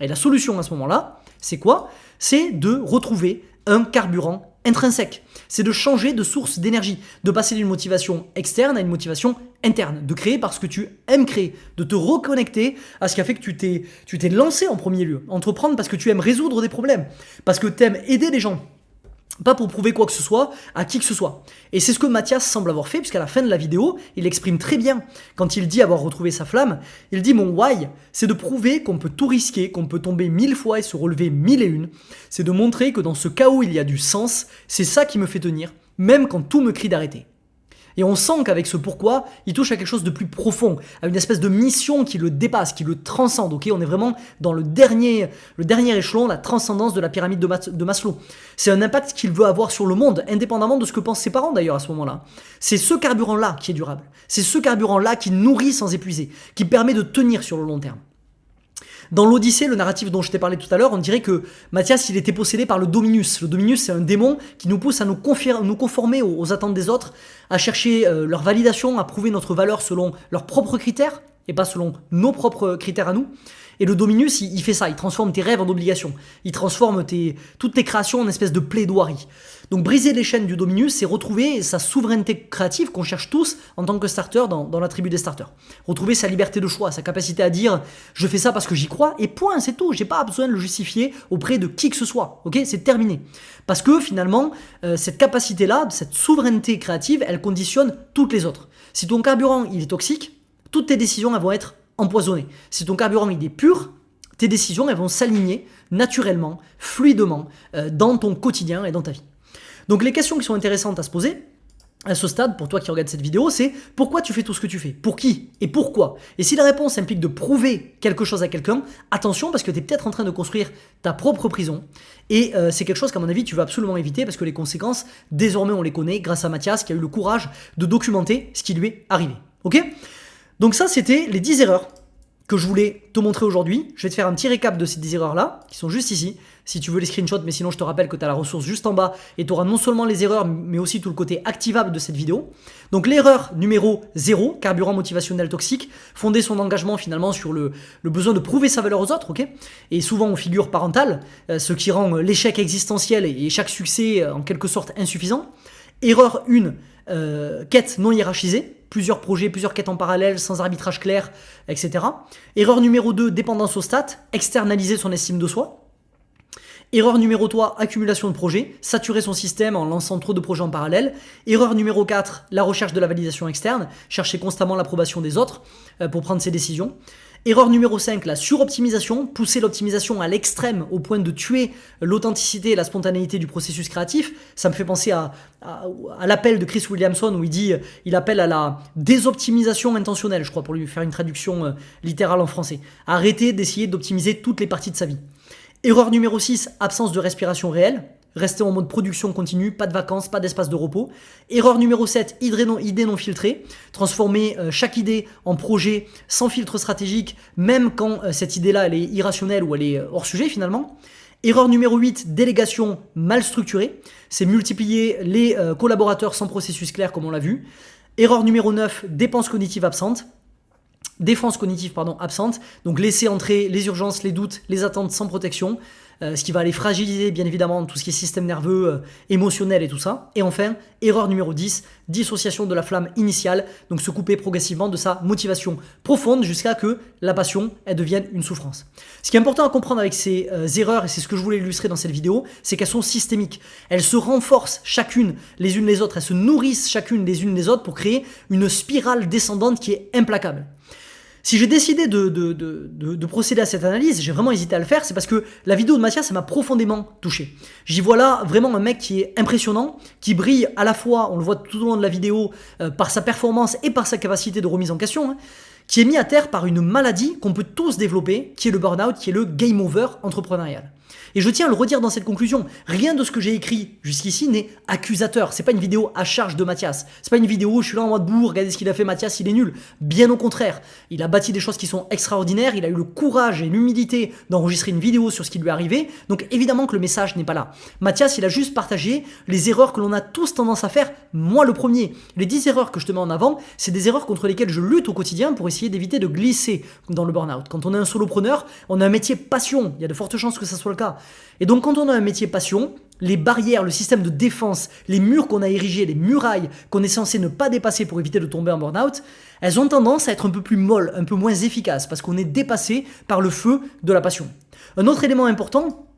Et la solution à ce moment-là, c'est quoi ? C'est de retrouver un carburant intrinsèque. C'est de changer de source d'énergie, de passer d'une motivation externe à une motivation interne, de créer parce que tu aimes créer, de te reconnecter à ce qui a fait que tu t'es lancé en premier lieu. Entreprendre parce que tu aimes résoudre des problèmes, parce que tu aimes aider les gens. Pas pour prouver quoi que ce soit à qui que ce soit. Et c'est ce que Mathias semble avoir fait, puisqu'à la fin de la vidéo, il exprime très bien, quand il dit avoir retrouvé sa flamme, il dit « Mon why, c'est de prouver qu'on peut tout risquer, qu'on peut tomber 1000 fois et se relever 1001. C'est de montrer que dans ce chaos, il y a du sens. C'est ça qui me fait tenir, même quand tout me crie d'arrêter. » Et on sent qu'avec ce pourquoi, il touche à quelque chose de plus profond, à une espèce de mission qui le dépasse, qui le transcende. Okay, on est vraiment dans le dernier échelon, la transcendance de la pyramide de Maslow. C'est un impact qu'il veut avoir sur le monde, indépendamment de ce que pensent ses parents d'ailleurs à ce moment-là. C'est ce carburant-là qui est durable. C'est ce carburant-là qui nourrit sans épuiser, qui permet de tenir sur le long terme. Dans l'Odyssée, le narratif dont je t'ai parlé tout à l'heure, on dirait que Mathias, il était possédé par le Dominus. Le Dominus, c'est un démon qui nous pousse à nous conformer aux attentes des autres, à chercher leur validation, à prouver notre valeur selon leurs propres critères et pas selon nos propres critères à nous. Et le Dominus, il fait ça, il transforme tes rêves en obligations. Il transforme toutes tes créations en espèce de plaidoirie. Donc briser les chaînes du Dominus, c'est retrouver sa souveraineté créative qu'on cherche tous en tant que starter dans la tribu des starters. Retrouver sa liberté de choix, sa capacité à dire « je fais ça parce que j'y crois » et point, c'est tout. J'ai pas besoin de le justifier auprès de qui que ce soit. Ok, c'est terminé. Parce que finalement, cette capacité-là, cette souveraineté créative, elle conditionne toutes les autres. Si ton carburant il est toxique, toutes tes décisions elles vont être empoisonné. Si ton carburant il est pur, tes décisions elles vont s'aligner naturellement, fluidement dans ton quotidien et dans ta vie. Donc les questions qui sont intéressantes à se poser à ce stade, pour toi qui regardes cette vidéo, c'est pourquoi tu fais tout ce que tu fais ? Pour qui ? Et pourquoi ? Et si la réponse implique de prouver quelque chose à quelqu'un, attention parce que tu es peut-être en train de construire ta propre prison et c'est quelque chose qu'à mon avis tu veux absolument éviter parce que les conséquences, désormais on les connaît grâce à Mathias qui a eu le courage de documenter ce qui lui est arrivé. Ok ? Donc ça, c'était les 10 erreurs que je voulais te montrer aujourd'hui. Je vais te faire un petit récap de ces 10 erreurs-là, qui sont juste ici. Si tu veux les screenshots, mais sinon je te rappelle que tu as la ressource juste en bas et tu auras non seulement les erreurs, mais aussi tout le côté activable de cette vidéo. Donc l'erreur numéro 0, carburant motivationnel toxique, fonder son engagement finalement sur le besoin de prouver sa valeur aux autres, ok ? Et souvent aux figures parentales, ce qui rend l'échec existentiel et chaque succès en quelque sorte insuffisant. Erreur 1, quête non hiérarchisée. Plusieurs projets, plusieurs quêtes en parallèle, sans arbitrage clair, etc. Erreur numéro 2, dépendance au stats, externaliser son estime de soi. Erreur numéro 3, accumulation de projets, saturer son système en lançant trop de projets en parallèle. Erreur numéro 4, la recherche de la validation externe, chercher constamment l'approbation des autres pour prendre ses décisions. Erreur numéro 5, la suroptimisation, pousser l'optimisation à l'extrême au point de tuer l'authenticité et la spontanéité du processus créatif. Ça me fait penser à l'appel de Chris Williamson où il appelle à la désoptimisation intentionnelle, je crois, pour lui faire une traduction littérale en français. Arrêter d'essayer d'optimiser toutes les parties de sa vie. Erreur numéro 6, absence de respiration réelle. Rester en mode production continue, pas de vacances, pas d'espace de repos. Erreur numéro 7, idée non filtrée. Transformer chaque idée en projet sans filtre stratégique, même quand cette idée-là elle est irrationnelle ou elle est hors sujet finalement. Erreur numéro 8, délégation mal structurée. C'est multiplier les collaborateurs sans processus clair comme on l'a vu. Erreur numéro 9, défense cognitive absente, donc laisser entrer les urgences, les doutes, les attentes sans protection, ce qui va aller fragiliser bien évidemment tout ce qui est système nerveux, émotionnel et tout ça. Et enfin, erreur numéro 10, dissociation de la flamme initiale, donc se couper progressivement de sa motivation profonde jusqu'à que la passion elle devienne une souffrance. Ce qui est important à comprendre avec ces erreurs, et c'est ce que je voulais illustrer dans cette vidéo, c'est qu'elles sont systémiques. Elles se renforcent chacune les unes les autres, elles se nourrissent chacune les unes les autres pour créer une spirale descendante qui est implacable. Si j'ai décidé de procéder à cette analyse, j'ai vraiment hésité à le faire, c'est parce que la vidéo de Mathias, ça m'a profondément touché. J'y vois là vraiment un mec qui est impressionnant, qui brille à la fois, on le voit tout au long de la vidéo, par sa performance et par sa capacité de remise en question, qui est mis à terre par une maladie qu'on peut tous développer, qui est le burn-out, qui est le game over entrepreneurial. Et je tiens à le redire dans cette conclusion, rien de ce que j'ai écrit jusqu'ici n'est accusateur. C'est pas une vidéo à charge de Mathias. C'est pas une vidéo où je suis là en mode bourre, regardez ce qu'il a fait Mathias, il est nul. Bien au contraire, il a bâti des choses qui sont extraordinaires, il a eu le courage et l'humilité d'enregistrer une vidéo sur ce qui lui est arrivé, donc évidemment que le message n'est pas là. Mathias, il a juste partagé les erreurs que l'on a tous tendance à faire, moi le premier. Les 10 erreurs que je te mets en avant, c'est des erreurs contre lesquelles je lutte au quotidien pour essayer d'éviter de glisser dans le burn-out. Quand on est un solopreneur, on a un métier passion, il y a de fortes chances que ça soit le cas. Et donc quand on a un métier passion, les barrières, le système de défense, les murs qu'on a érigés, les murailles qu'on est censé ne pas dépasser pour éviter de tomber en burn-out, elles ont tendance à être un peu plus molles, un peu moins efficaces, parce qu'on est dépassé par le feu de la passion. Un autre élément important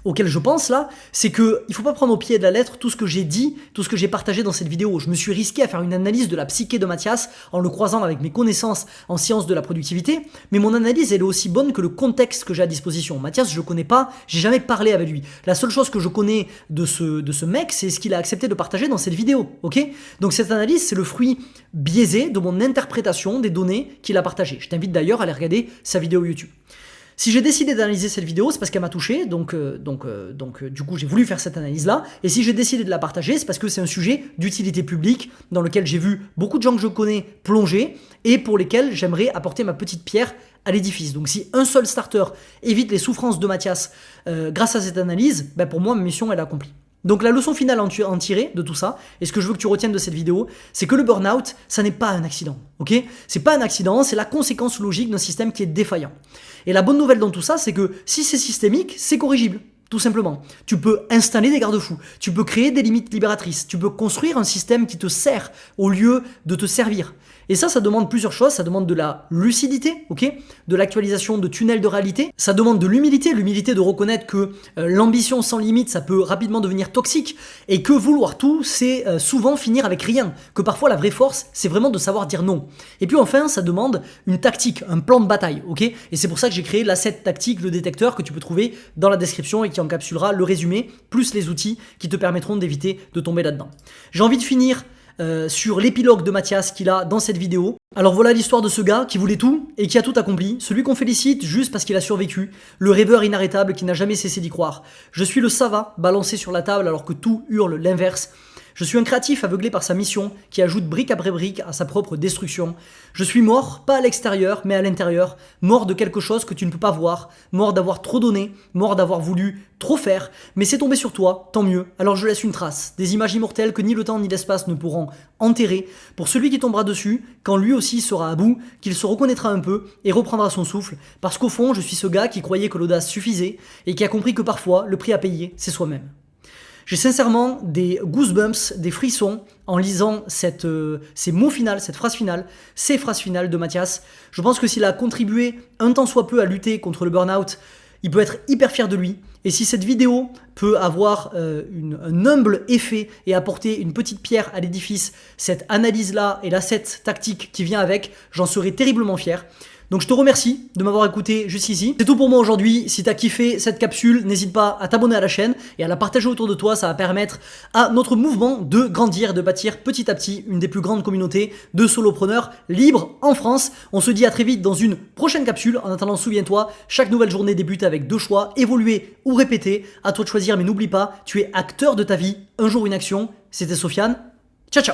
auquel je pense là, c'est qu'il ne faut pas prendre au pied de la lettre tout ce que j'ai dit, tout ce que j'ai partagé dans cette vidéo. Je me suis risqué à faire une analyse de la psyché de Mathias en le croisant avec mes connaissances en sciences de la productivité, mais mon analyse elle est aussi bonne que le contexte que j'ai à disposition. Mathias, je le connais pas, j'ai jamais parlé avec lui. La seule chose que je connais de ce mec, c'est ce qu'il a accepté de partager dans cette vidéo, ok? Donc cette analyse, c'est le fruit biaisé de mon interprétation des données qu'il a partagées. Je t'invite d'ailleurs à aller regarder sa vidéo YouTube. Si j'ai décidé d'analyser cette vidéo, c'est parce qu'elle m'a touché, donc du coup j'ai voulu faire cette analyse-là, et si j'ai décidé de la partager, c'est parce que c'est un sujet d'utilité publique dans lequel j'ai vu beaucoup de gens que je connais plonger, et pour lesquels j'aimerais apporter ma petite pierre à l'édifice. Donc si un seul starter évite les souffrances de Mathias grâce à cette analyse, ben pour moi ma mission elle est accomplie. Donc la leçon finale à en tirer de tout ça, et ce que je veux que tu retiennes de cette vidéo, c'est que le burn-out, ça n'est pas un accident, ok? C'est pas un accident, c'est la conséquence logique d'un système qui est défaillant. Et la bonne nouvelle dans tout ça, c'est que si c'est systémique, c'est corrigible. Tout simplement. Tu peux installer des garde-fous, tu peux créer des limites libératrices, tu peux construire un système qui te sert au lieu de te servir. Et ça demande plusieurs choses. Ça demande de la lucidité, ok, de l'actualisation de tunnels de réalité. Ça demande de l'humilité de reconnaître que l'ambition sans limite, ça peut rapidement devenir toxique et que vouloir tout, c'est souvent finir avec rien. Que parfois la vraie force, c'est vraiment de savoir dire non. Et puis enfin, ça demande une tactique, un plan de bataille, ok. Et c'est pour ça que j'ai créé l'asset tactique, le détecteur que tu peux trouver dans la description et qui encapsulera le résumé plus les outils qui te permettront d'éviter de tomber là-dedans. J'ai envie de finir sur l'épilogue de Mathias qu'il a dans cette vidéo. Alors voilà l'histoire de ce gars qui voulait tout et qui a tout accompli, celui qu'on félicite juste parce qu'il a survécu, le rêveur inarrêtable qui n'a jamais cessé d'y croire. Je suis le Sava balancé sur la table alors que tout hurle l'inverse. Je suis un créatif aveuglé par sa mission qui ajoute brique après brique à sa propre destruction. Je suis mort, pas à l'extérieur, mais à l'intérieur. Mort de quelque chose que tu ne peux pas voir. Mort d'avoir trop donné. Mort d'avoir voulu trop faire. Mais c'est tombé sur toi, tant mieux. Alors je laisse une trace. Des images immortelles que ni le temps ni l'espace ne pourront enterrer. Pour celui qui tombera dessus, quand lui aussi sera à bout, qu'il se reconnaîtra un peu et reprendra son souffle. Parce qu'au fond, je suis ce gars qui croyait que l'audace suffisait et qui a compris que parfois, le prix à payer, c'est soi-même. J'ai sincèrement des goosebumps, des frissons en lisant ces mots finaux, cette phrase finale, ces phrases finales de Mathias. Je pense que s'il a contribué un tant soit peu à lutter contre le burn-out, il peut être hyper fier de lui. Et si cette vidéo peut avoir un humble effet et apporter une petite pierre à l'édifice, cette analyse-là et l'asset tactique qui vient avec, j'en serai terriblement fier. Donc je te remercie de m'avoir écouté jusqu'ici. C'est tout pour moi aujourd'hui. Si tu as kiffé cette capsule, n'hésite pas à t'abonner à la chaîne et à la partager autour de toi. Ça va permettre à notre mouvement de grandir, de bâtir petit à petit une des plus grandes communautés de solopreneurs libres en France. On se dit à très vite dans une prochaine capsule. En attendant, souviens-toi, chaque nouvelle journée débute avec 2 choix, évoluer ou répéter. À toi de choisir, mais n'oublie pas, tu es acteur de ta vie. Un jour une action. C'était Sofiane. Ciao ciao.